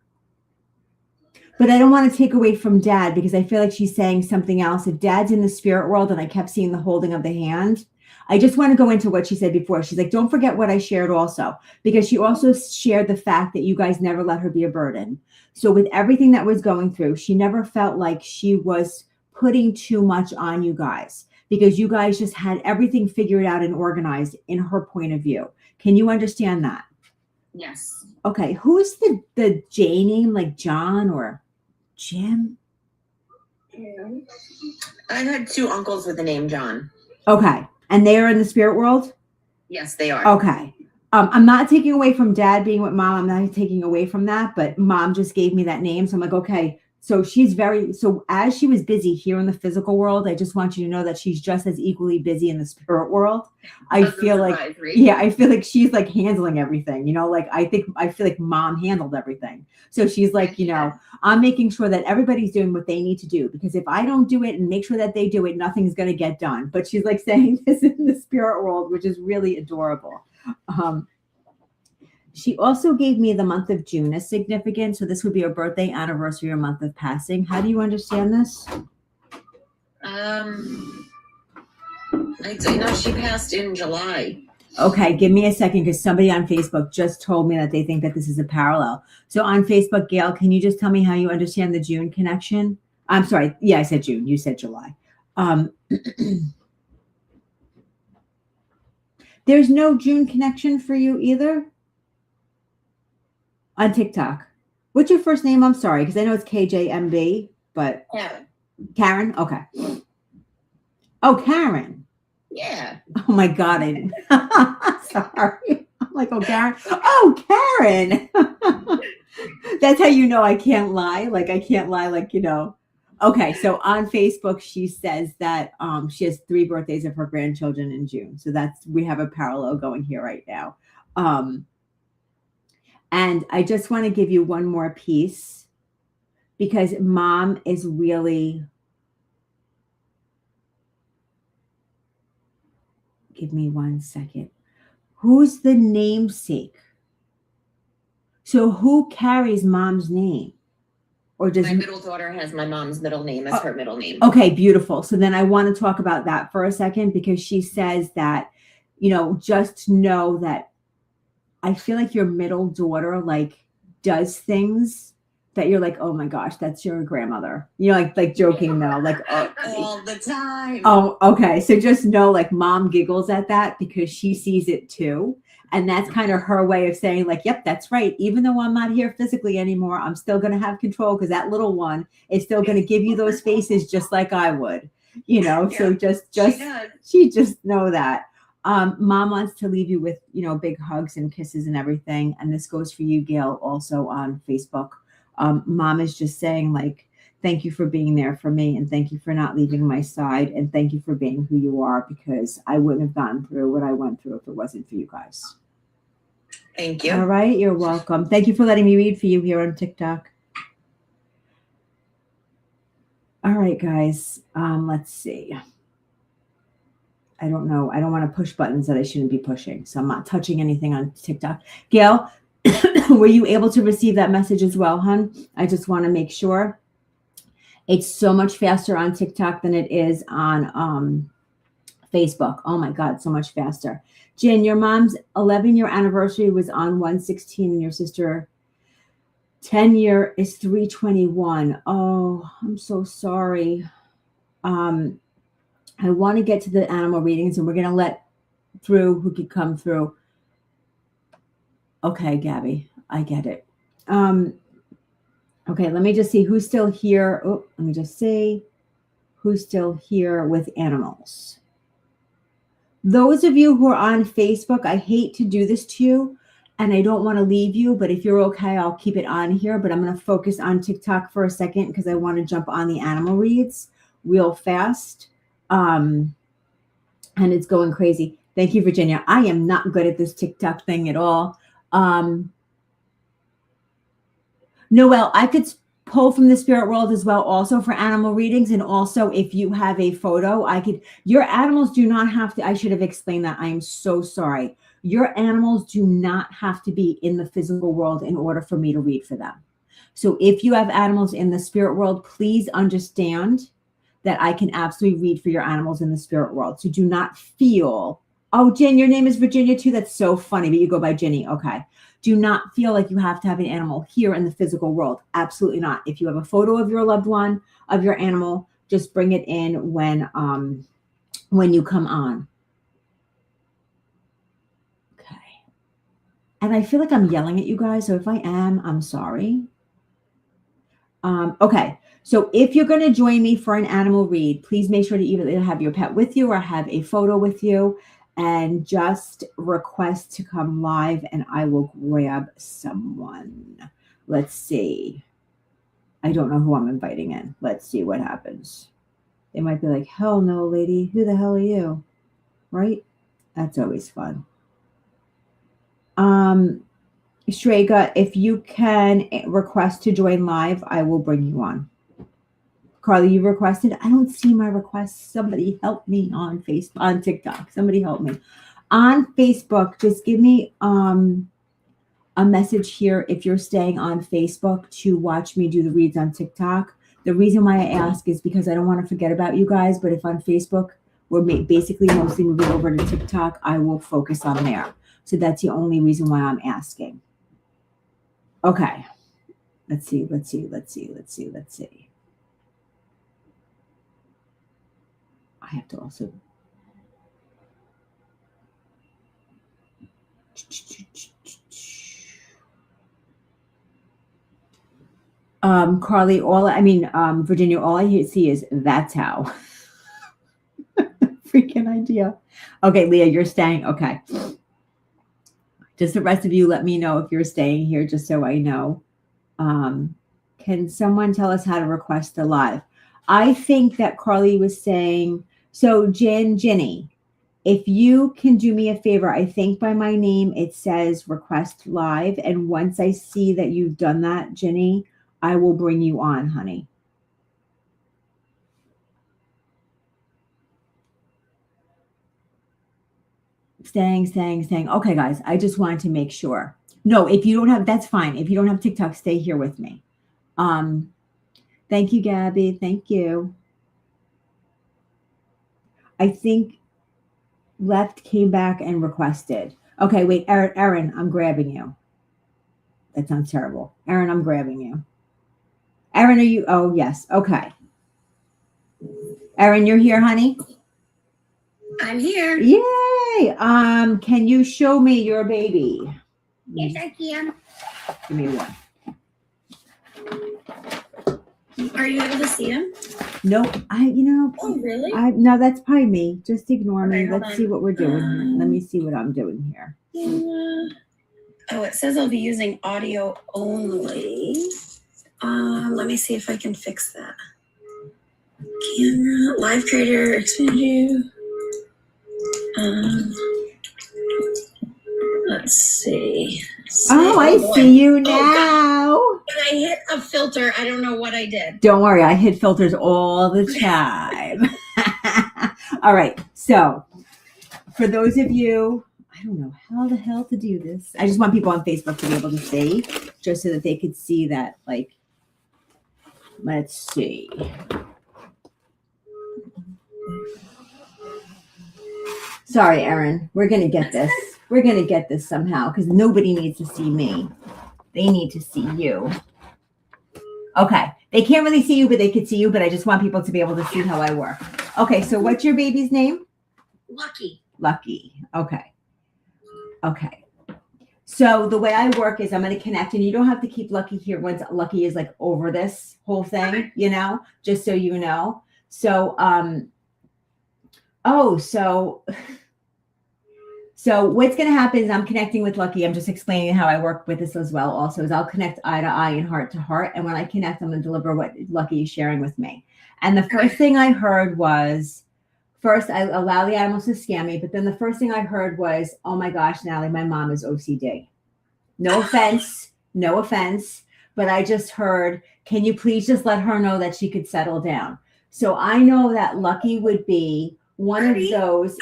But I don't want to take away from dad because I feel like she's saying something else. If dad's in the spirit world and I kept seeing the holding of the hand, I just want to go into what she said before. She's like, don't forget what I shared also, because she also shared the fact that you guys never let her be a burden. So with everything that was going through, she never felt like she was putting too much on you guys because you guys just had everything figured out and organized in her point of view. Can you understand that? Yes. Okay. Who's the J name, like John or Jim? I had two uncles with the name John. Okay. And they are in the spirit world? Yes, they are. Okay. I'm not taking away from dad being with mom. I'm not taking away from that, but mom just gave me that name. So I'm like, okay. So so as she was busy here in the physical world, I just want you to know that she's just as equally busy in the spirit world. I feel like she's like handling everything, you know, like I feel like mom handled everything. So she's like, you know, I'm making sure that everybody's doing what they need to do, because if I don't do it and make sure that they do it, nothing's going to get done. But she's like saying this in the spirit world, which is really adorable. She also gave me the month of June as significant. So this would be her birthday, anniversary, or month of passing. How do you understand this? I know she passed in July. Okay, give me a second, because somebody on Facebook just told me that they think that this is a parallel. So on Facebook, Gail, can you just tell me how you understand the June connection? I'm sorry. Yeah, I said June. You said July. There's no June connection for you either? On TikTok. What's your first name? I'm sorry, because I know it's KJMB, but Karen. Karen? Okay. Oh, Karen. Yeah. Oh my God. Sorry. I'm like, oh, Karen. Oh, Karen. That's how you know I can't lie. Like, I can't lie, like, you know. Okay, so on Facebook, she says that she has 3 birthdays of her grandchildren in June. So we have a parallel going here right now. And I just want to give you one more piece, because mom is really, give me one second. Who's the namesake? So who carries mom's name? Or does my middle daughter has my mom's middle name as her middle name? Okay, beautiful. So then I want to talk about that for a second, because she says that, you know, just know that I feel like your middle daughter like does things that you're like, oh my gosh, that's your grandmother. You're like joking though, like all the time. Oh, okay. So just know, like, mom giggles at that because she sees it too. And that's kind of her way of saying, like, yep, that's right. Even though I'm not here physically anymore, I'm still going to have control, because that little one is still going to give you those faces just like I would, you know. Yeah, so she just know that. Mom wants to leave you with, you know, big hugs and kisses and everything. And this goes for you, Gail, also on Facebook. Mom is just saying, like, thank you for being there for me, and thank you for not leaving my side, and thank you for being who you are, because I wouldn't have gotten through what I went through if it wasn't for you guys. Thank you. All right, you're welcome. Thank you for letting me read for you here on TikTok. All right, guys, let's see. I don't know. I don't want to push buttons that I shouldn't be pushing, so I'm not touching anything on TikTok. Gail, were you able to receive that message as well, hon? I just want to make sure. It's so much faster on TikTok than it is on Facebook. Oh my God, so much faster. Jen, your mom's 11-year anniversary was on 1/16, and your sister 10-year is 3/21. Oh, I'm so sorry. I want to get to the animal readings, and we're going to let through who could come through. Okay, Gabby, I get it. Okay, let me just see who's still here. Oh, let me just see who's still here with animals. Those of you who are on Facebook, I hate to do this to you, and I don't want to leave you, but if you're okay, I'll keep it on here. But I'm going to focus on TikTok for a second because I want to jump on the animal reads real fast. And it's going crazy. Thank you, Virginia. I am not good at this TikTok thing at all. Noelle, I could pull from the spirit world as well, also for animal readings. And also if you have a photo, your animals do not have to, I should have explained that. I am so sorry. Your animals do not have to be in the physical world in order for me to read for them. So if you have animals in the spirit world, please understand that I can absolutely read for your animals in the spirit world. So do not feel, oh, Jen, your name is Virginia too. That's so funny, but you go by Jenny. Okay. Do not feel like you have to have an animal here in the physical world. Absolutely not. If you have a photo of your loved one, of your animal, just bring it in when you come on. Okay. And I feel like I'm yelling at you guys. So if I am, I'm sorry. Okay. So if you're going to join me for an animal read, please make sure to either have your pet with you or have a photo with you, and just request to come live and I will grab someone. Let's see. I don't know who I'm inviting in. Let's see what happens. They might be like, hell no, lady. Who the hell are you? Right? That's always fun. Strega, if you can request to join live, I will bring you on. Carly, you requested. I don't see my requests. Somebody help me on Facebook, on TikTok. Somebody help me. On Facebook, just give me a message here if you're staying on Facebook to watch me do the reads on TikTok. The reason why I ask is because I don't want to forget about you guys, but if on Facebook, we're basically mostly moving over to TikTok, I will focus on there. So that's the only reason why I'm asking. Okay. Let's see. I have to also. Carly, Virginia, all I see is that's how. Freaking idea. Okay, Leah, you're staying. Okay. Just the rest of you, let me know if you're staying here, just so I know. Can someone tell us how to request a live? I think that Carly was saying, so Jenny, if you can do me a favor, I think by my name, it says request live. And once I see that you've done that, Jenny, I will bring you on, honey. Staying. Okay, guys, I just wanted to make sure. No, if you don't have, that's fine. If you don't have TikTok, stay here with me. Thank you, Gabby. Thank you. I think left came back and requested. Okay, wait, Erin, I'm grabbing you. That sounds terrible. Erin, I'm grabbing you. Erin, are you? Oh, yes. Okay. Erin, you're here, honey? I'm here. Yay. Can you show me your baby? Yes, I can. Give me one. Are you able to see him? Nope. Oh, really? No, that's probably me. Just ignore me. Okay, Let's see what we're doing here. Let me see what I'm doing here. Oh, it says I'll be using audio only. Let me see if I can fix that. Camera, live creator, expand you. Let's see. Oh, I see you now. And I hit a filter. I don't know what I did. Don't worry, I hit filters all the time. All right, so for those of you, I don't know how the hell to do this. I just want people on Facebook to be able to see, just so that they could see that, like, let's see. Sorry, Erin, we're going to get this. We're going to get this somehow, because nobody needs to see me. They need to see you. Okay. They can't really see you, but they could see you. But I just want people to be able to see how I work. Okay. So what's your baby's name? Lucky. Lucky. Okay. Okay. So the way I work is I'm going to connect, and you don't have to keep Lucky here once Lucky is like over this whole thing, you know, just so you know. So, so what's going to happen is I'm connecting with Lucky. I'm just explaining how I work with this as well. Also, is I'll connect eye to eye and heart to heart. And when I connect, I'm going to deliver what Lucky is sharing with me. And the first thing I heard was, first, I allow the animals to scam me. But then the first thing I heard was, oh my gosh, Natalie, my mom is OCD. No offense. No offense. But I just heard, can you please just let her know that she could settle down? So I know that Lucky would be one of those.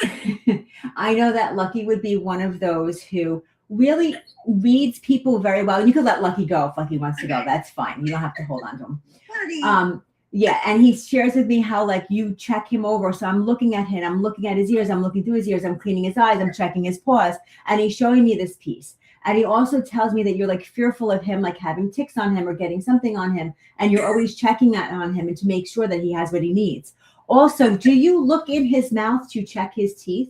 I know that Lucky would be one of those who really reads people very well. And you could let Lucky go if Lucky wants to go. That's fine. You don't have to hold on to him. Yeah. And he shares with me how, like, you check him over. So I'm looking at him. I'm looking at his ears. I'm looking through his ears. I'm cleaning his eyes. I'm checking his paws. And he's showing me this piece. And he also tells me that you're like fearful of him, like having ticks on him or getting something on him. And you're always checking that on him and to make sure that he has what he needs. Also, do you look in his mouth to check his teeth?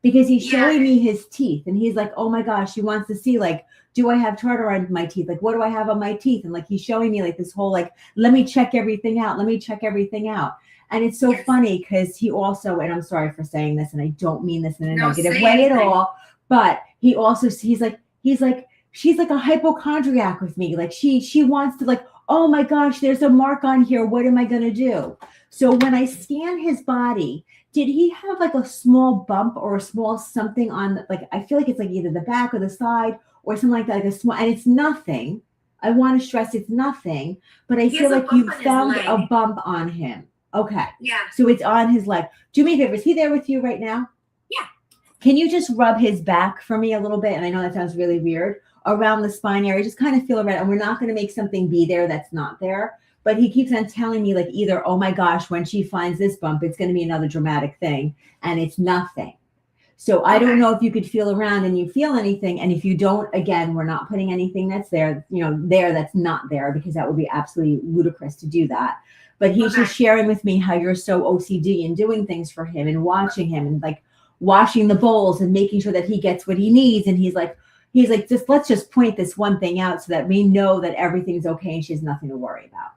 Because he's showing me his teeth and he's like, oh my gosh, he wants to see, like, do I have tartar on my teeth? Like, what do I have on my teeth? And like, he's showing me like this whole, like, let me check everything out. Let me check everything out. And it's so funny because he also, and I'm sorry for saying this, and I don't mean this in a negative way at all, but he also, she's like a hypochondriac with me. Like she wants to, like, oh my gosh, there's a mark on here. What am I going to do? So when I scan his body, did he have like a small bump or a small something on, like, I feel like it's like either the back or the side or something like that, like a small, and it's nothing. I want to stress it's nothing, but I feel like you found a bump on him. Okay. Yeah. So it's on his leg. Do me a favor. Is he there with you right now? Yeah. Can you just rub his back for me a little bit? And I know that sounds really weird. Around the spine area, just kind of feel around. And we're not going to make something be there that's not there. But he keeps on telling me, like, either, oh my gosh, when she finds this bump, it's going to be another dramatic thing. And it's nothing. So I don't know if you could feel around and you feel anything. And if you don't, again, we're not putting anything that's there, there that's not there, because that would be absolutely ludicrous to do that. But he's just sharing with me how you're so OCD and doing things for him and watching him and like washing the bowls and making sure that he gets what he needs. And he's like, let's just point this one thing out so that we know that everything's okay and she has nothing to worry about.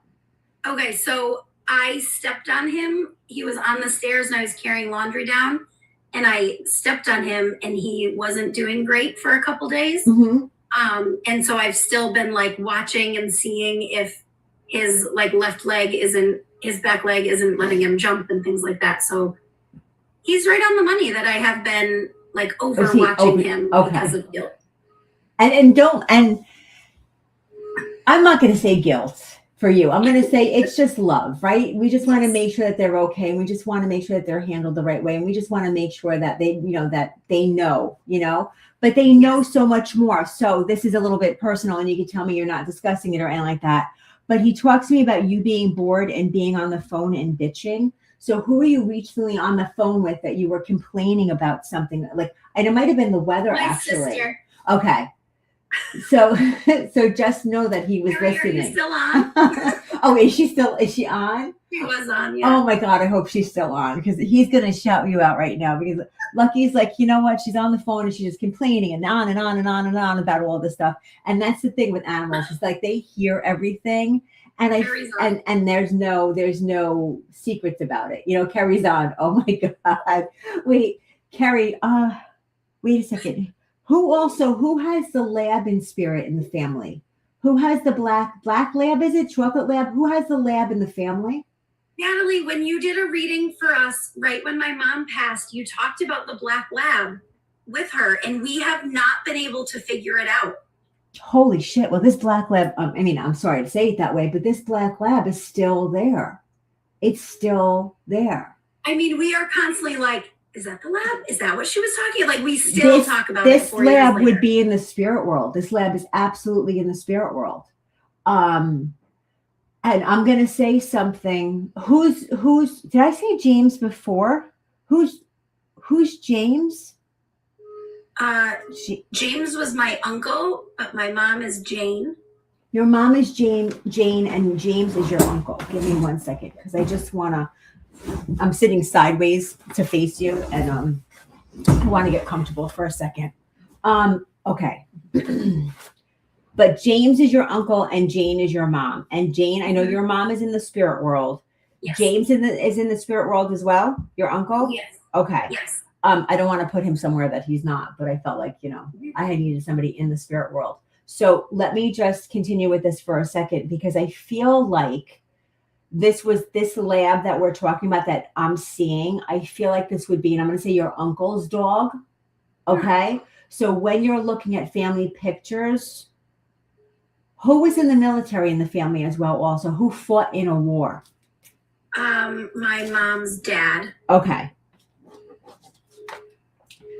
Okay, so I stepped on him. He was on the stairs and I was carrying laundry down, and I stepped on him and he wasn't doing great for a couple days. Mm-hmm. And so I've still been like watching and seeing if his like his back leg isn't letting him jump and things like that. So he's right on the money that I have been like overwatching him because of guilt. And I'm not going to say guilt for you. I'm going to say it's just love, right? We just want to make sure that they're okay. And we just want to make sure that they're handled the right way. And we just want to make sure that they know, but they know so much more. So this is a little bit personal, and you can tell me you're not discussing it or anything like that. But he talks to me about you being bored and being on the phone and bitching. So who are you recently on the phone with that you were complaining about something? Like, and it might have been the weather, My actually. sister. Okay. So just know that he was listening. Are you still on? Oh, is she on? She was on, yeah. Oh my God, I hope she's still on, because he's going to shout you out right now, because Lucky's like, you know what? She's on the phone and she's just complaining and on and on and on and on about all this stuff. And that's the thing with animals. It's like they hear everything. And there's no secrets about it. Carrie's on. Oh my God. Wait, Carrie, wait a second. Who has the lab in spirit in the family? Who has the black lab? Is it chocolate lab? Who has the lab in the family? Natalie, when you did a reading for us, right when my mom passed, you talked about the black lab with her, and we have not been able to figure it out. Holy shit. Well, this black lab, I mean, I'm sorry to say it that way, but this black lab is still there. It's still there. I mean, we are constantly like, is that the lab? Is that what she was talking? Like, we still talk about this it 4 years lab later. would be in the spirit world. This lab is absolutely in the spirit world. And I'm going to say something. Who's, did I say James before? Who's James? James was my uncle, but my mom is Jane. Your mom is Jane, and James is your uncle. Give me 1 second, because I just want to, I'm sitting sideways to face you, and I want to get comfortable for a second. Okay. But James is your uncle and Jane is your mom. And Jane, I know your mom is in the spirit world. Yes. James is in the spirit world as well? Your uncle? Yes. Okay. Yes. I don't want to put him somewhere that he's not, but I felt like, I had needed somebody in the spirit world. So let me just continue with this for a second, because I feel like this lab that we're talking about that I'm seeing, I feel like this would be, and I'm going to say your uncle's dog. Okay. So when you're looking at family pictures, who was in the military in the family as well also? Who fought in a war? My mom's dad. Okay.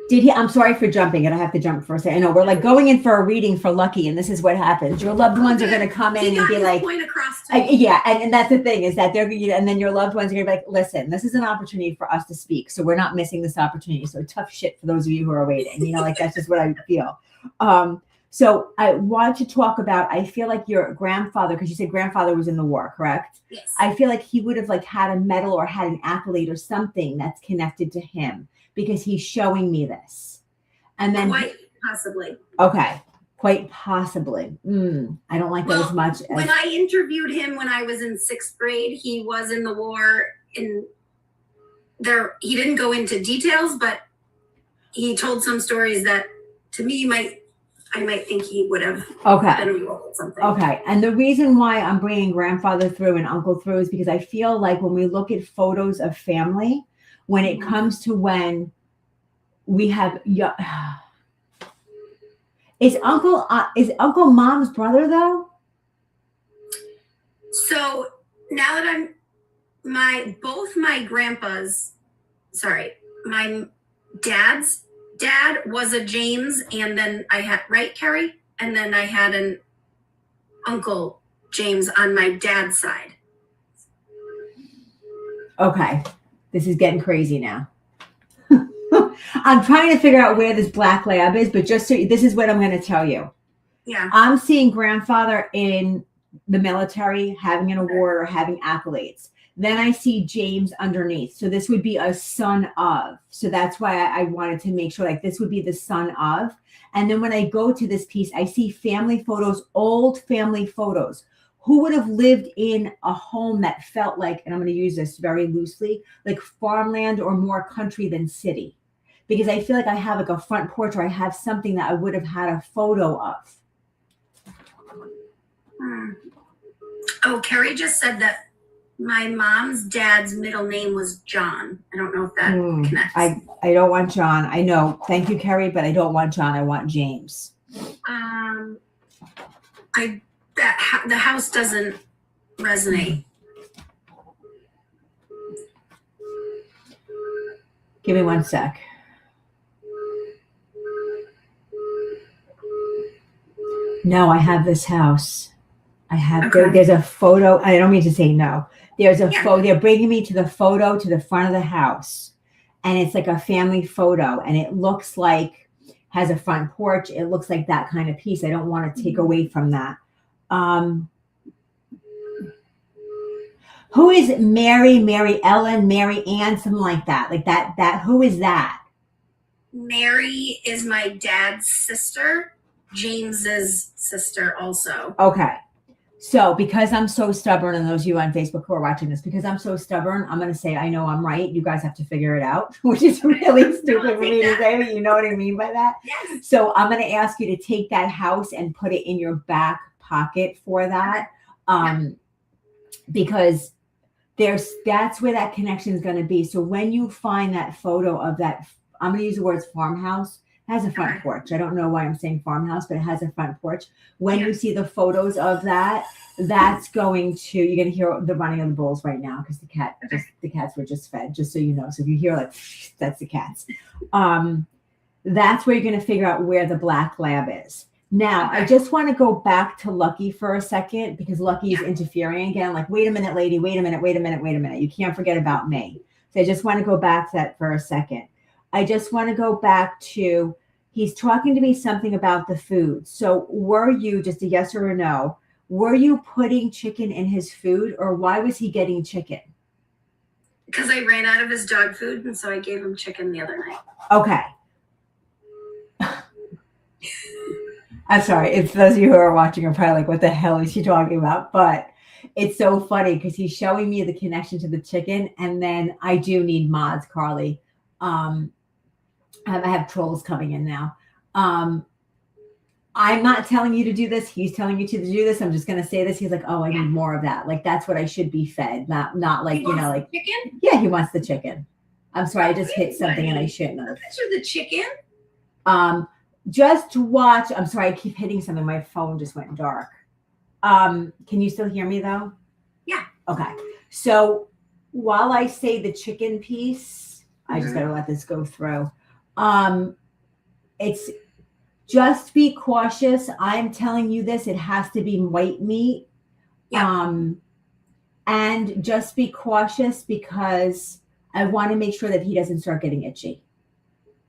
Did he? I'm sorry for jumping it. I have to jump for a second. I know we're like going in for a reading for Lucky, and this is what happens. Your loved ones are going to come in and be like, point across to me. yeah, and that's the thing is that and then your loved ones are going to be like, listen, this is an opportunity for us to speak, so we're not missing this opportunity. So tough shit for those of you who are waiting. Like that's just what I feel. So I want to talk about, I feel like your grandfather, because you said grandfather was in the war, correct? Yes. I feel like he would have like had a medal or had an accolade or something that's connected to him, because he's showing me this. And then quite possibly. Okay. Quite possibly. I don't like that as much. When I interviewed him when I was in 6th grade, he was in the war. He didn't go into details, but he told some stories that to me I might think he would have been involved with something. Okay. And the reason why I'm bringing grandfather through and uncle through is because I feel like when we look at photos of family, when it comes to when we have, is uncle mom's brother though? So now that my dad's dad was a James, and then I had, right, Carrie? And then I had an uncle James on my dad's side. Okay. This is getting crazy now. I'm trying to figure out where this black lab is, but just so this is what I'm going to tell you. Yeah. I'm seeing grandfather in the military having an award or having accolades. Then I see James underneath. So this would be a son of. So that's why I wanted to make sure like this would be the son of. And then when I go to this piece, I see family photos, old family photos. Who would have lived in a home that felt like, and I'm going to use this very loosely, like farmland or more country than city? Because I feel like I have like a front porch, or I have something that I would have had a photo of. Oh, Carrie just said that my mom's dad's middle name was John. I don't know if that connects. I don't want John. I know. Thank you, Carrie, but I don't want John. I want James. The house doesn't resonate. Give me 1 sec. No, I have this house. I have, there's a photo. I don't mean to say no. There's a photo. They're bringing me to the photo to the front of the house. And it's like a family photo. And it looks like has a front porch. It looks like that kind of piece. I don't want to take away from that. Who is Mary Ellen, Mary Ann, something like that? Like that, who is that? Mary is my dad's sister. James's sister also. Okay. So because I'm so stubborn, and those of you on Facebook who are watching this, because I'm so stubborn, I'm going to say, I know I'm right. You guys have to figure it out, which is really stupid for me to say, but you know what I mean by that? Yes. So I'm going to ask you to take that house and put it in your back pocket for that. Because that's where that connection is going to be. So when you find that photo of that, I'm going to use the words farmhouse, it has a front porch. I don't know why I'm saying farmhouse, but it has a front porch. When you see the photos of that, that's going to, you're going to hear the running of the bulls right now because the cats were just fed, just so you know. So if you hear like, that's the cats. That's where you're going to figure out where the black lab is. Now, I just want to go back to Lucky for a second because Lucky is interfering again. Like, wait a minute, lady. Wait a minute. You can't forget about me. So I just want to go back to that for a second. I just want to go back to, he's talking to me something about the food. So were you, just a yes or a no, were you putting chicken in his food or why was he getting chicken? Because I ran out of his dog food and so I gave him chicken the other night. Okay. I'm sorry. If those of you who are watching are probably like, what the hell is she talking about? But it's so funny because he's showing me the connection to the chicken. And then I do need mods, Carly. I have trolls coming in now. I'm not telling you to do this. He's telling you to do this. I'm just going to say this. He's like, oh, I need more of that. Like, that's what I should be fed. Not like, you know, like, chicken? Yeah, he wants the chicken. I'm sorry. I just hit something and I shouldn't have. Picture the chicken? Just to watch. I'm sorry, I keep hitting something. My phone just went dark. Can you still hear me though? Yeah. Okay. So while I say the chicken piece, I just gotta let this go through. It's just be cautious. I'm telling you this, it has to be white meat. Yeah. And just be cautious because I want to make sure that he doesn't start getting itchy.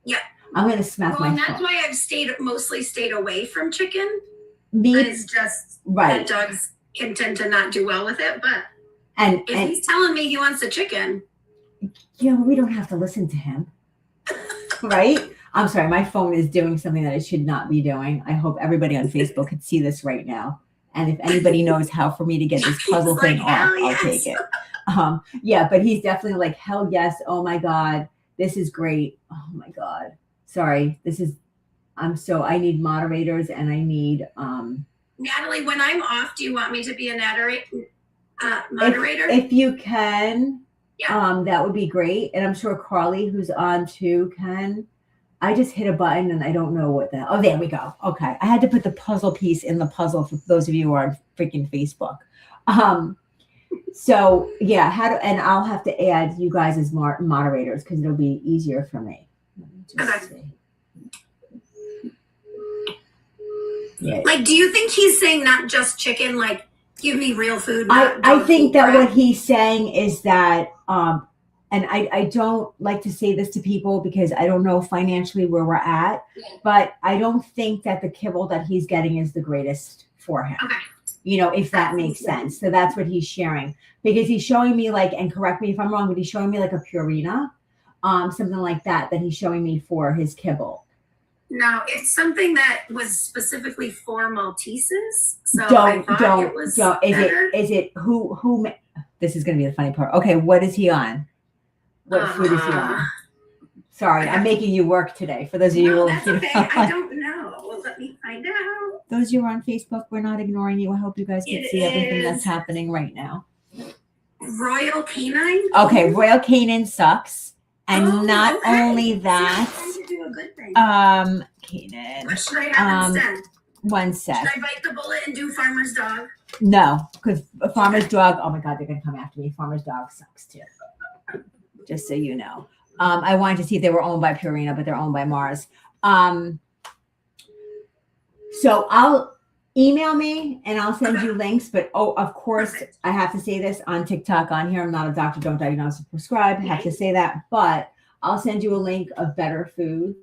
Yeah. I'm going to smack my phone. That's why I've mostly stayed away from chicken. Meat is just right. That dogs can tend to not do well with it. But if and he's telling me he wants the chicken, we don't have to listen to him, right? I'm sorry, my phone is doing something that it should not be doing. I hope everybody on Facebook could see this right now. And if anybody knows how for me to get this puzzle thing off, I'll take it. Yeah, but he's definitely like, hell yes. Oh my God, this is great. Oh my God. Sorry, I need moderators and I need Natalie, when I'm off, do you want me to be a moderator? If you can, yeah. That would be great. And I'm sure Carly, who's on too, can. I just hit a button and I don't know what the, oh, there we go. Okay. I had to put the puzzle piece in the puzzle for those of you who are on freaking Facebook. So yeah, and I'll have to add you guys as moderators because it'll be easier for me. Yeah. Like, do you think he's saying not just chicken, like give me real food? I think that what he's saying is that, and I don't like to say this to people because I don't know financially where we're at, but I don't think that the kibble that he's getting is the greatest for him. Okay. You know, if that makes sense. So that's what he's sharing because he's showing me like, and correct me if I'm wrong, but he's showing me like a Purina, something like that he's showing me for his kibble. No, it's something that was specifically for Malteses. So don't. Is it who? This is going to be the funny part. Okay, what is he on? What food is he on? Sorry, I'm making you work today. For those of you who that's okay. I don't know. Well, let me find out. Those of you who are on Facebook, we're not ignoring you. I hope you guys can see everything that's happening right now. Royal Canine? Okay, Royal Canin sucks. And not only that, do a good thing. Canin. What should I have instead? One sec. Should I bite the bullet and do Farmer's Dog? No, because Farmer's Dog, oh my God, they're going to come after me. Farmer's Dog sucks too. Just so you know. I wanted to see if they were owned by Purina, but they're owned by Mars. So I'll email me and I'll send you links. But of course, I have to say this on TikTok on here. I'm not a doctor, don't diagnose or prescribe. I have to say that. But I'll send you a link of better food